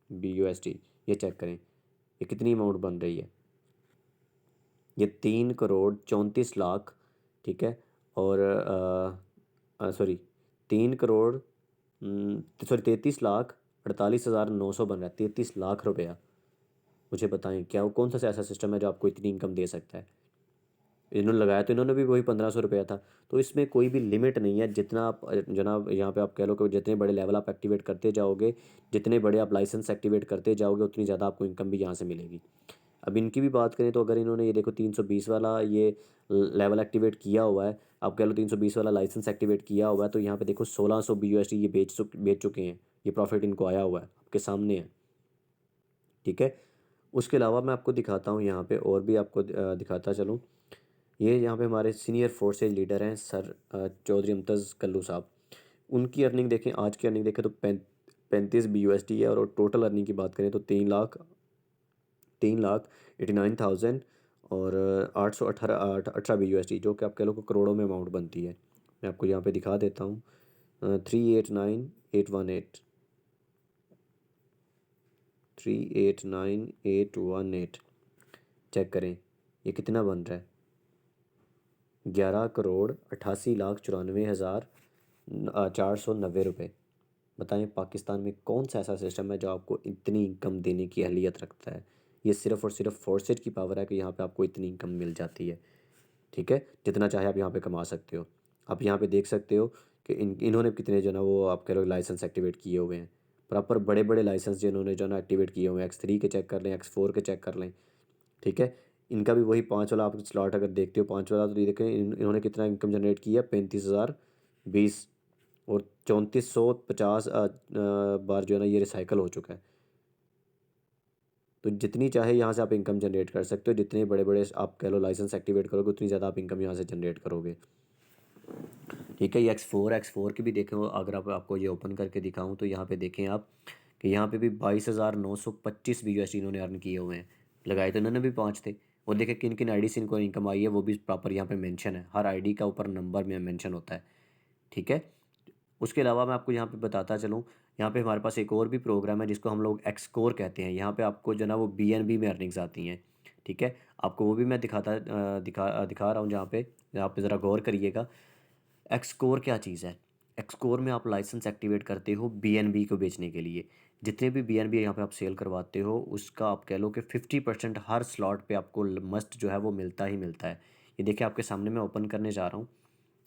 BUSD। ये चेक करें ये कितनी अमाउंट बन रही है, ये 3,34,34 लाख, ठीक है। और सॉरी 3 करोड़, सॉरी 33,48,900 बन रहा है, 33 लाख रुपया। मुझे बताएं क्या वो कौन सा ऐसा सिस्टम है जो आपको इतनी इनकम दे सकता है। इन्होंने लगाया तो इन्होंने भी वही 1,500 रुपया था। तो इसमें कोई भी लिमिट नहीं है, जितना आप जनाब यहाँ पे आप कह लो कि जितने बड़े लेवल आप एक्टिवेट करते जाओगे, जितने बड़े आप लाइसेंस एक्टिवेट करते जाओगे उतनी ज़्यादा आपको इनकम भी यहाँ से मिलेगी। अब इनकी भी बात करें तो अगर इन्होंने ये देखो 320 वाला ये लेवल एक्टिवेट किया हुआ है, आप कह लो 320 वाला लाइसेंस एक्टिवेट किया हुआ है, तो यहाँ पे देखो 1,600 BUSD ये बेच चुके हैं। ये प्रॉफिट इनको आया हुआ है, आपके सामने है, ठीक है। उसके अलावा मैं आपको दिखाता हूँ यहाँ पे और भी आपको दिखाता चलूँ। ये यहाँ पे हमारे सीनियर फोर्सेज लीडर हैं सर चौधरी मुमताज़ कल्लू साहब। उनकी अर्निंग देखें, आज की अर्निंग देखें तो 35 BUSD है, और टोटल अर्निंग की बात करें तो 3,89,000 और 818 BUSD, जो कि आप कह लो कि करोड़ों में अमाउंट बनती है। मैं आपको यहाँ पे दिखा देता हूँ, 389,818, 389,818, चेक करें ये कितना बन रहा है, 11,88,94,490 रुपये। बताएं पाकिस्तान में कौन सा ऐसा सिस्टम है जो आपको इतनी इनकम देने की अहलियत रखता है। ये सिर्फ़ और सिर्फ फोर्सेज की पावर है कि यहाँ पे आपको इतनी इनकम मिल जाती है। ठीक है, जितना चाहे आप यहाँ पे कमा सकते हो। आप यहाँ पे देख सकते हो कि इन्होंने कितने जो ना वो आप कह रहे हो लाइसेंस एक्टिवेट किए हुए हैं, प्रॉपर बड़े बड़े लाइसेंस जिन्होंने जो ना एक्टिवेट किए हुए हैं, X3 के चेक कर लें, X4 के चेक कर लें। ठीक है, इनका भी वही 5 वाला आप स्लॉट अगर देखते हो, 5 वाला, तो ये देखें इन्होंने कितना इनकम जनरेट किया, 35,020, और 3450 बार जो है ना ये रिसाइकल हो चुका है। तो जितनी चाहे यहाँ से आप इनकम जनरेट कर सकते हो, जितने बड़े बड़े आप कह लो लाइसेंस एक्टिवेट करोगे उतनी ज़्यादा आप इनकम यहाँ से जनरेट करोगे। ठीक है, ये X4 की भी देखें, अगर आपको ये ओपन करके दिखाऊं तो यहाँ पे देखें आप कि यहाँ पे भी 22,925 BUSD इन्होंने अर्न किए हुए हैं। लगाए तो इन्होंने भी 5 थे। और देखें किन किन आईडी से इनको इनकम आई है, वो भी प्रॉपर यहाँ पे मेंशन है, हर आईडी का ऊपर नंबर में मेंशन होता है। ठीक है, उसके अलावा मैं आपको यहाँ पे बताता चलूँ, यहाँ पे हमारे पास एक और भी प्रोग्राम है जिसको हम लोग एक्सकोर कहते हैं। यहाँ पे आपको जो ना वो BNB में अर्निंग्स आती हैं। ठीक है, आपको वो भी मैं दिखा रहा हूँ, जहाँ पे आप ज़रा गौर करिएगा। एक्सकोर क्या चीज़ है? एक्सकोर में आप लाइसेंस एक्टिवेट करते हो BNB को बेचने के लिए। जितने भी BNB यहाँ पे आप सेल करवाते हो, उसका आप कह लो कि 50% हर स्लॉट पे आपको मस्ट जो है वो मिलता ही मिलता है। ये देखिए आपके सामने मैं ओपन करने जा रहा हूँ।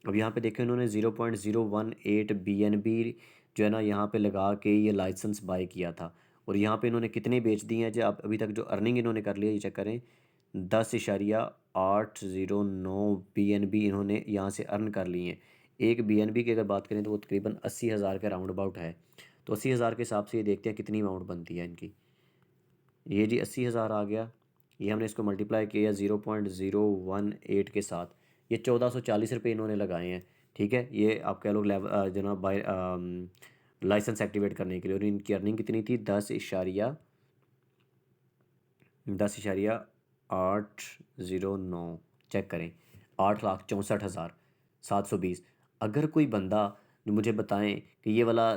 अब यहाँ पे देखिए इन्होंने 0.018 BNB जो है ना यहाँ पे लगा के ये लाइसेंस बाय किया था। और यहाँ पे इन्होंने कितने बेच दिए हैं, जो आप अभी तक जो अर्निंग इन्होंने कर लिया, ये चेक करें, 10,809 BNB इन्होंने यहाँ से अर्न कर लिए हैं। एक BNB की अगर बात करें तो वो तकरीबन 80,000 के राउंड अबाउट है। तो 80,000 के हिसाब से ये देखते हैं कितनी अमाउंट बनती है इनकी। ये जी 80,000 आ गया, ये हमने इसको मल्टीप्लाई किया 0.018 के साथ, ये 1,440 रुपये इन्होंने लगाए हैं। ठीक है, ये आप कह लो जनाब बाय लाइसेंस एक्टिवेट करने के लिए। और इनकी अर्निंग कितनी थी, 10,809, चेक करें, 8,64,720। अगर कोई बंदा जो मुझे बताएं कि ये वाला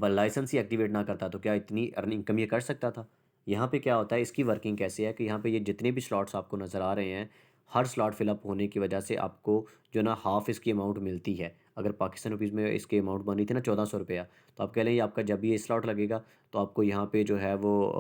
लाइसेंस ही एक्टिवेट ना करता तो क्या इतनी अर्निंग इनकम ये कर सकता था? यहाँ पे क्या होता है, इसकी वर्किंग कैसे है कि यहाँ पे ये जितने भी स्लॉट्स आपको नज़र आ रहे हैं, हर स्लॉट फिलअप होने की वजह से आपको जो ना हाफ़ इसकी अमाउंट मिलती है। अगर पाकिस्तान रुपीज़ में इसकी अमाउंट बनी थी ना 1,400 रुपया, तो आप कह लें ये आपका जब ये स्लॉट लगेगा तो आपको यहाँ पे जो है वो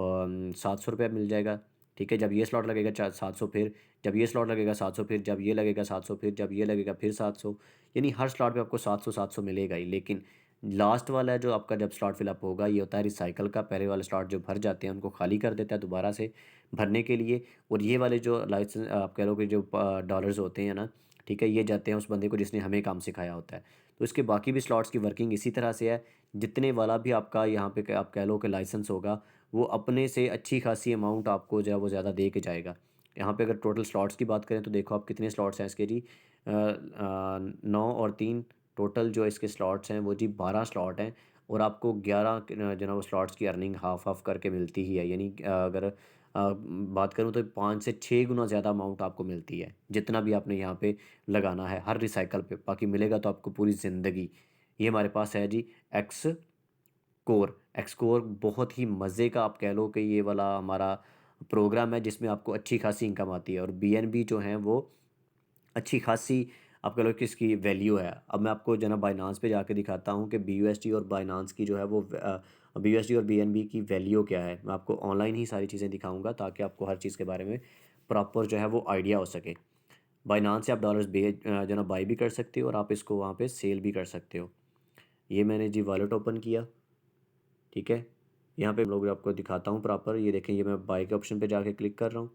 700 रुपया मिल जाएगा। ठीक है, जब ये स्लॉट लगेगा 700, फिर जब ये स्लॉट लगेगा 700, फिर जब ये लगेगा 700, फिर जब ये लगेगा फिर 700, यानी हर स्लॉट पे आपको 700 मिलेगा ही। लेकिन लास्ट वाला है जो आपका जब स्लॉट फिलअप होगा, ये होता है रिसाइकल का। पहले वाले स्लॉट जो भर जाते हैं उनको खाली कर देता है दोबारा से भरने के लिए। और ये वाले जो लाइसेंस आप कह लो कि जो डॉलर्स होते हैं ना, ठीक है, ये जाते हैं उस बंदे को जिसने हमें काम सिखाया होता है। तो इसके बाकी भी स्लॉट्स की वर्किंग इसी तरह से है। जितने वाला भी आपका यहाँ पे आप कह लो कि लाइसेंस होगा, वो अपने से अच्छी खासी अमाउंट आपको जो है वो ज़्यादा दे के जाएगा। यहाँ पे अगर टोटल स्लॉट्स की बात करें तो देखो आप कितने स्लॉट्स हैं इसके जी, 9 और 3, टोटल जो इसके स्लॉट्स हैं वो जी 12 स्लॉट हैं। और आपको 11 जो है वो स्लॉट्स की अर्निंग हाफ हाफ करके मिलती ही है। यानी अगर बात करूँ तो 5 से 6 गुना ज़्यादा अमाउंट आपको मिलती है, जितना भी आपने यहाँ पे लगाना है हर रिसाइकल पे। बाकी मिलेगा तो आपको पूरी ज़िंदगी। ये हमारे पास है जी एक्स कोर। एक्सकोर बहुत ही मज़े का आप कह लो कि ये वाला हमारा प्रोग्राम है जिसमें आपको अच्छी खासी इनकम आती है। और BNB जो हैं वो अच्छी खासी आप कह लो कि इसकी वैल्यू है। अब मैं आपको जो है ना बाइनांस पे जाके दिखाता हूँ कि BUSD और बाइनांस की जो है वो BUSD और BNB की वैल्यू क्या है। मैं आपको ऑनलाइन ही सारी चीज़ें दिखाऊंगा ताकि आपको हर चीज़ के बारे में प्रॉपर जो है वो आइडिया हो सके। बाइनांस से आप डॉलर्स जो है ना बाई भी कर सकते हो और आप इसको वहाँ पे सेल भी कर सकते हो। ये मैंने जी वॉलेट ओपन किया। ठीक है, यहाँ पे हम लोग आपको दिखाता हूँ प्रॉपर। ये देखें, ये मैं बाई के ऑप्शन पे जाके क्लिक कर रहा हूँ।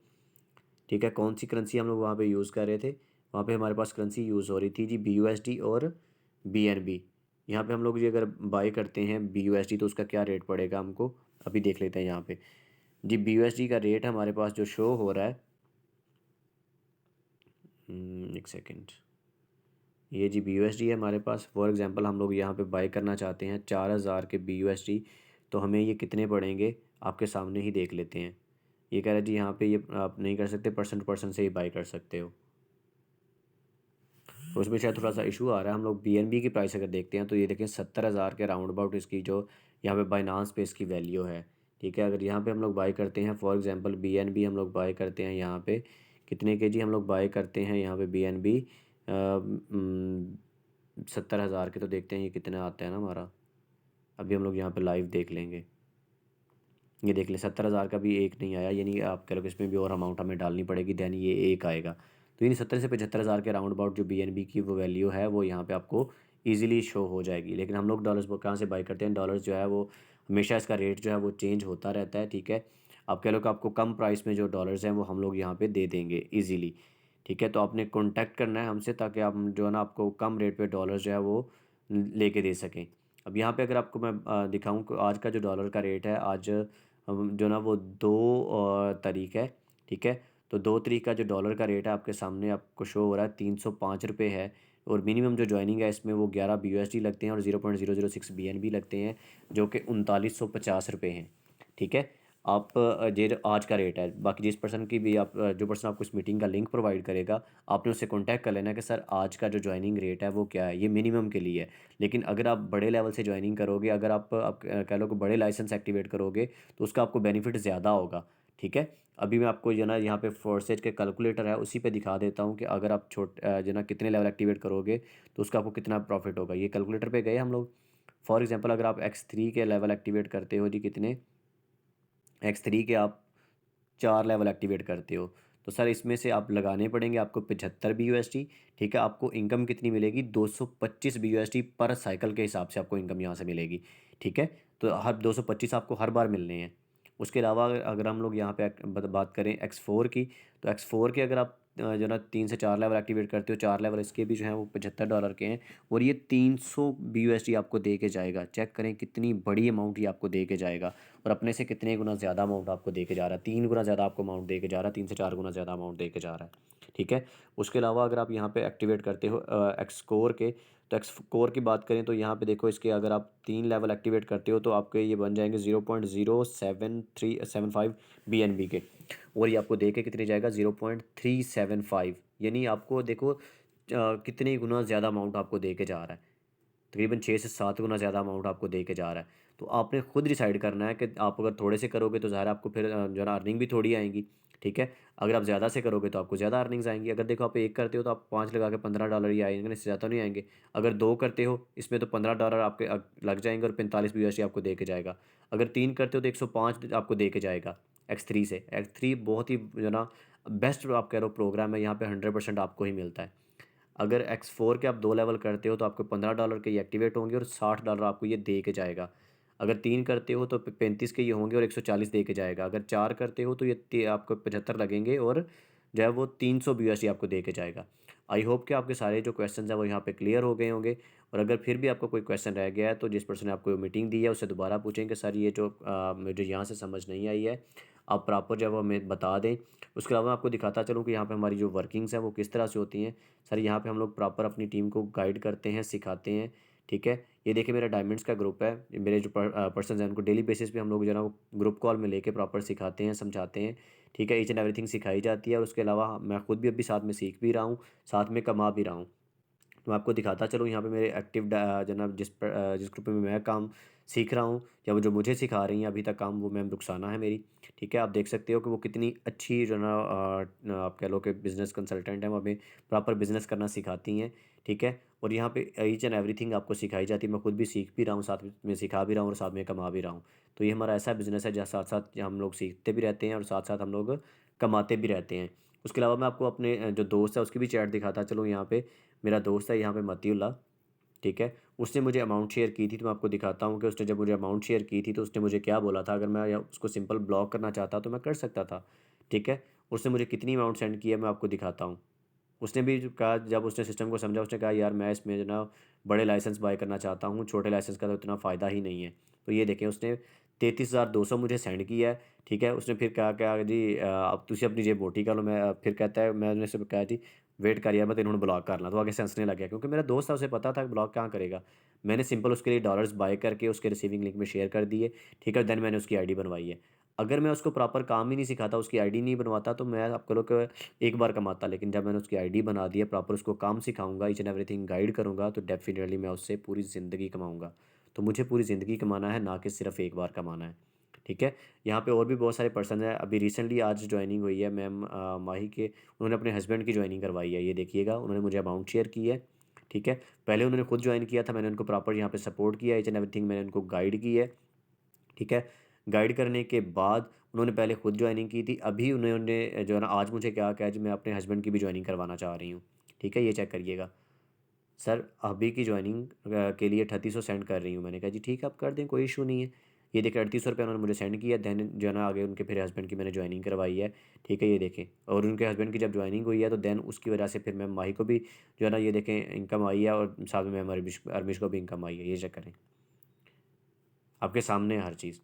ठीक है, कौन सी करेंसी हम लोग वहाँ पे यूज़ कर रहे थे, वहाँ पे हमारे पास करेंसी यूज़ हो रही थी जी BUSD और BNB। यहाँ पे हम लोग जी अगर बाई करते हैं BUSD तो उसका क्या रेट पड़ेगा हमको अभी देख लेते हैं। यहाँ पे जी BUSD का रेट हमारे पास जो शो हो रहा है, एक सेकेंड, ये जी BUSD है हमारे पास। फॉर एग्जांपल हम लोग यहाँ पे बाई करना चाहते हैं 4,000 के BUSD, तो हमें ये कितने पड़ेंगे आपके सामने ही देख लेते हैं। ये कह रहा है जी यहाँ पे ये आप नहीं कर सकते, पर्सन टू पर्सन से ही बाई कर सकते हो। तो उसमें शायद थोड़ा सा इशू आ रहा है। हम लोग BNB की प्राइस अगर देखते हैं तो ये देखें 70,000 के राउंड अबाउट इसकी जो यहाँ पे बाइनांस पे इसकी वैल्यू है। ठीक है, अगर यहाँ पे हम लोग बाई करते हैं फॉर एग्जांपल BNB हम लोग बाई करते हैं यहाँ पे कितने के जी हम लोग बाई करते हैं यहाँ पे BNB 70,000 के। तो देखते हैं ये कितना आता है ना हमारा। अभी हम लोग यहाँ पे लाइव देख लेंगे। ये देख लें 70,000 का भी एक नहीं आया, यानी आप कह लो कि इसमें भी और अमाउंट हमें डालनी पड़ेगी, देन ये एक आएगा। तो यानी 70 से 75,000 के राउंड अबाउट जो BNB की वो वैल्यू है वो यहाँ पे आपको इजीली शो हो जाएगी। लेकिन हम लोग डॉलर्स कहाँ से बाई करते हैं, डॉलर्स जो है वो हमेशा इसका रेट जो है वो चेंज होता रहता है। ठीक है, आप कह लो कि आपको कम प्राइस में जो डॉलर्स हैं वो हम लोग यहाँ पे दे देंगे ईज़िली। ठीक है, तो आपने कॉन्टैक्ट करना है हमसे ताकि आप जो है ना आपको कम रेट पे डॉलर्स जो है वो लेके दे सकें। अब यहाँ पे अगर आपको मैं दिखाऊँ कि आज का जो डॉलर का रेट है आज जो ना वो 2 तारीख है। ठीक है, तो 2 तारीख का जो डॉलर का रेट है आपके सामने आपको शो हो रहा है 305 रुपये है। और मिनिमम जो ज्वाइनिंग है इसमें वो 11 BUSD लगते हैं और 0.006 BNB लगते हैं, जो कि 3950 रुपये हैं। ठीक है, आप ये जो आज का रेट है, बाकी जिस पर्सन की भी आप जो पर्सन आपको इस मीटिंग का लिंक प्रोवाइड करेगा आपने उससे कॉन्टैक्ट कर लेना कि सर आज का जो ज्वाइनिंग रेट है वो क्या है। ये मिनिमम के लिए है, लेकिन अगर आप बड़े लेवल से ज्वाइनिंग करोगे, अगर आप कह लो कि बड़े लाइसेंस एक्टिवेट करोगे तो उसका आपको बेनिफिट ज़्यादा होगा। ठीक है, अभी मैं आपको जो ना यहाँ पे फोर्सेज के कैलकुलेटर है उसी पे दिखा देता हूँ कि अगर आप जो ना कितने लेवल एक्टिवेट करोगे तो उसका आपको कितना प्रॉफिट होगा। ये कैलकुलेटर पे गए हम लोग। फॉर एग्जांपल अगर आप X3 के लेवल एक्टिवेट करते हो जी, कितने X3 के आप 4 लेवल एक्टिवेट करते हो तो सर इसमें से आप लगाने पड़ेंगे आपको 75 BUSD। ठीक है, आपको इनकम कितनी मिलेगी, 225 BUSD पर साइकिल के हिसाब से आपको इनकम यहाँ से मिलेगी। ठीक है, तो हर 225 आपको हर बार मिलने हैं। उसके अलावा अगर हम लोग यहाँ पे बात करें X4 की, तो X4 के अगर आप जो ना 3 से 4 लेवल एक्टिवेट करते हो, 4 लेवल इसके भी जो हैं वो $75 के हैं और ये 300 BUSD आपको दे के जाएगा। चेक करें कितनी बड़ी अमाउंट ये आपको दे के जाएगा और अपने से कितने गुना ज़्यादा अमाउंट आपको दे के जा रहा है। 3 गुना ज़्यादा आपको अमाउंट दे के जा रहा है, 3 से 4 गुना ज़्यादा अमाउंट दे के जा रहा है। ठीक है, उसके अलावा अगर आप यहाँ पे एक्टिवेट करते हो एक्सकोर के, तो एक्सकोर की बात करें तो यहाँ पे देखो इसके अगर आप 3 लेवल एक्टिवेट करते हो तो आपके ये बन जाएंगे 0.07375 BNB के, और ये आपको दे के कितने जाएगा 0.375, यानी आपको देखो कितने गुना ज़्यादा अमाउंट आपको दे के जा रहा है। तकरीबन 6 से 7 गुना ज़्यादा अमाउंट आपको दे के जा रहा है। तो आपने खुद डिसाइड करना है कि आप अगर थोड़े से करोगे तो ज़ाहिर है आपको फिर जो है ना अर्निंग भी थोड़ी आएंगी। ठीक है, अगर आप ज़्यादा से करोगे तो आपको ज़्यादा अर्निंग्स आएंगी। अगर देखो आप एक करते हो तो आप 5 लगा के $15 ही आएंगे, इससे ज़्यादा नहीं आएंगे। अगर 2 करते हो इसमें तो $15 आपके लग जाएंगे और 45 BUSD आपको दे के जाएगा। अगर 3 करते हो तो 105 आपको दे के जाएगा। X3 बहुत ही जो ना बेस्ट आप कह रहे हो प्रोग्राम है, यहाँ पे 100% आपको ही मिलता है। अगर X4 के आप 2 लेवल करते हो तो आपको $15 के ये एक्टिवेट होंगे और $60 आपको ये दे के जाएगा। अगर 3 करते हो तो 35 के ये होंगे और 140 दे के जाएगा। अगर 4 करते हो तो ये आपको 75 लगेंगे और जो है वो 300 BUSD आपको दे के जाएगा। आई होप कि आपके सारे जो क्वेश्चन हैं वो यहाँ पे क्लियर हो गए होंगे। और अगर फिर भी आपको कोई क्वेश्चन रह गया है तो जिस पर्सन ने आपको मीटिंग दी है उससे दोबारा पूछें कि सर ये जो मुझे यहाँ से समझ नहीं आई है, आप प्रॉपर जब हमें बता दें। उसके अलावा मैं आपको दिखाता चलूँ कि यहाँ पे हमारी जो वर्किंग्स हैं वो किस तरह से होती हैं। सर यहाँ पे हम लोग प्रॉपर अपनी टीम को गाइड करते हैं, सिखाते हैं। ठीक है, ये देखिए मेरा डायमंड्स का ग्रुप है। मेरे जो पर्सन हैं उनको डेली बेसिस पे हम लोग जो है ना वो ग्रुप कॉल में लेके प्रॉपर सिखाते हैं, समझाते हैं। ठीक है, ईच एंड एवरीथिंग सिखाई जाती है और उसके अलावा मैं खुद भी अभी साथ में सीख भी रहा हूँ, साथ में कमा भी रहा हूँ। तो मैं आपको दिखाता चलूँ यहाँ पे मेरे एक्टिव जनाब जिस ग्रुप में मैं काम सीख रहा हूँ या वो जो मुझे सिखा रही हैं अभी तक काम, वो मैम रुखसाना है मेरी। ठीक है, आप देख सकते हो कि वो कितनी अच्छी जो ना आप कह लो कि बिज़नेस कंसल्टेंट है, वो हमें प्रॉपर बिज़नेस करना सिखाती हैं। ठीक है, और यहाँ पे ईच एंड एवरीथिंग आपको सिखाई जाती है। मैं खुद भी सीख भी रहा हूँ, साथ में सिखा भी रहा हूँ और साथ में कमा भी रहा हूँ। तो ये हमारा ऐसा बिज़नेस है जहाँ साथ साथ हम लोग सीखते भी रहते हैं और साथ साथ हम लोग कमाते भी रहते हैं। उसके अलावा मैं आपको अपने जो दोस्त है उसकी भी चैट दिखाता चलूँ। यहाँ पे मेरा दोस्त है यहाँ पे मतीउल्लाह। ठीक है, उसने मुझे अमाउंट शेयर की थी, तो मैं आपको दिखाता हूँ कि उसने जब मुझे अमाउंट शेयर की थी तो उसने मुझे क्या बोला था। अगर मैं उसको सिंपल ब्लॉक करना चाहता तो मैं कर सकता था। ठीक है, उसने मुझे कितनी अमाउंट सेंड की है मैं आपको दिखाता हूँ। उसने भी जो कहा, जब उसने सिस्टम को समझा उसने कहा यार मैं इसमें जो ना बड़े लाइसेंस बाय करना चाहता हूँ, छोटे लाइसेंस का तो इतना फ़ायदा ही नहीं है। तो ये देखें उसने 33,200 मुझे सेंड किया है। ठीक है, उसने फिर कहा क्या जी अब तुसी अपनी जेब मोटी कर लो। मैं फिर कहता है, मैंने उससे कहा जी वेट कर यार मैं तेन हुण ब्लॉक कर ला। तो आगे से हंसने लग गया क्योंकि मेरा दोस्त था, उसे पता था ब्लॉक कहाँ करेगा। मैंने सिंपल उसके लिए डॉलर्स बाय करके उसके रिसीविंग लिंक में शेयर कर दिए। ठीक है, देन मैंने उसकी आईडी बनवाई है। अगर मैं उसको प्रॉपर काम ही नहीं सिखाता, उसकी आईडी नहीं बनवाता, तो मैं आपको लोग एक बार कमाता। लेकिन जब मैंने उसकी आईडी बना दी है, प्रॉपर उसको काम सिखाऊंगा, ईच एंड एवरीथिंग गाइड करूंगा, तो डेफिनेटली मैं उससे पूरी ज़िंदगी कमाऊंगा। तो मुझे पूरी ज़िंदगी कमाना है, ना कि सिर्फ एक बार कमाना है। ठीक है, यहाँ पे और भी बहुत सारे पर्सन हैं। अभी रिसेंटली आज ज्वाइनिंग हुई है मैम माही के, उन्होंने अपने हस्बैंड की ज्वाइनिंग करवाई है। ये देखिएगा, उन्होंने मुझे अमाउंट शेयर की है। ठीक है, पहले उन्होंने खुद ज्वाइन किया था, मैंने उनको प्रॉपर यहाँ पे सपोर्ट किया, ईच एंड एवरीथिंग मैंने उनको गाइड की है। ठीक है, गाइड करने के बाद उन्होंने पहले खुद ज्वाइनिंग की थी। अभी उन्होंने जो है ना आज मुझे क्या कहा जी मैं अपने हस्बैंड की भी ज्वाइनिंग करवाना चाह रही हूँ। ठीक है, ये चेक करिएगा सर, अभी की ज्वाइनिंग के लिए 3800 सेंड कर रही हूँ। मैंने कहा जी ठीक है आप कर दें, कोई इशू नहीं है। ये देखिए 3800 रुपये उन्होंने मुझे सेंड किया। देन जो है ना आगे उनके फिर हस्बैंड की मैंने ज्वाइनिंग करवाई है। ठीक है, ये देखें, और उनके हस्बैंड की जब ज्वाइनिंग हुई है तो देन उसकी वजह से फिर मैं माही को भी जो है ना ये देखें इनकम आई है, और साथ में मैम अरबिश अरमिश को भी इनकम आई है। ये चेक करें, आपके सामने है हर चीज़।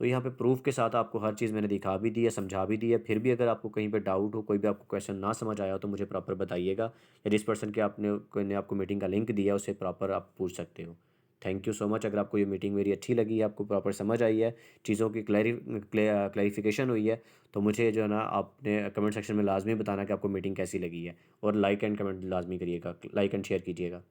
तो यहाँ पे प्रूफ के साथ आपको हर चीज़ मैंने दिखा भी दी है, समझा भी दी है। फिर भी अगर आपको कहीं पे डाउट हो, कोई भी आपको क्वेश्चन ना समझ आया हो, तो मुझे प्रॉपर बताइएगा, या जिस पर्सन के आपने कोई ने आपको मीटिंग का लिंक दिया उससे प्रॉपर आप पूछ सकते हो। Thank you so much. अगर आपको ये मीटिंग मेरी अच्छी लगी है, आपको प्रॉपर समझ आई है, चीज़ों की क्लैरिफिकेशन हुई है, तो मुझे जो है ना आपने कमेंट सेक्शन में लाजमी बताना कि आपको मीटिंग कैसी लगी है। और लाइक एंड कमेंट लाजमी करिएगा, लाइक एंड शेयर कीजिएगा।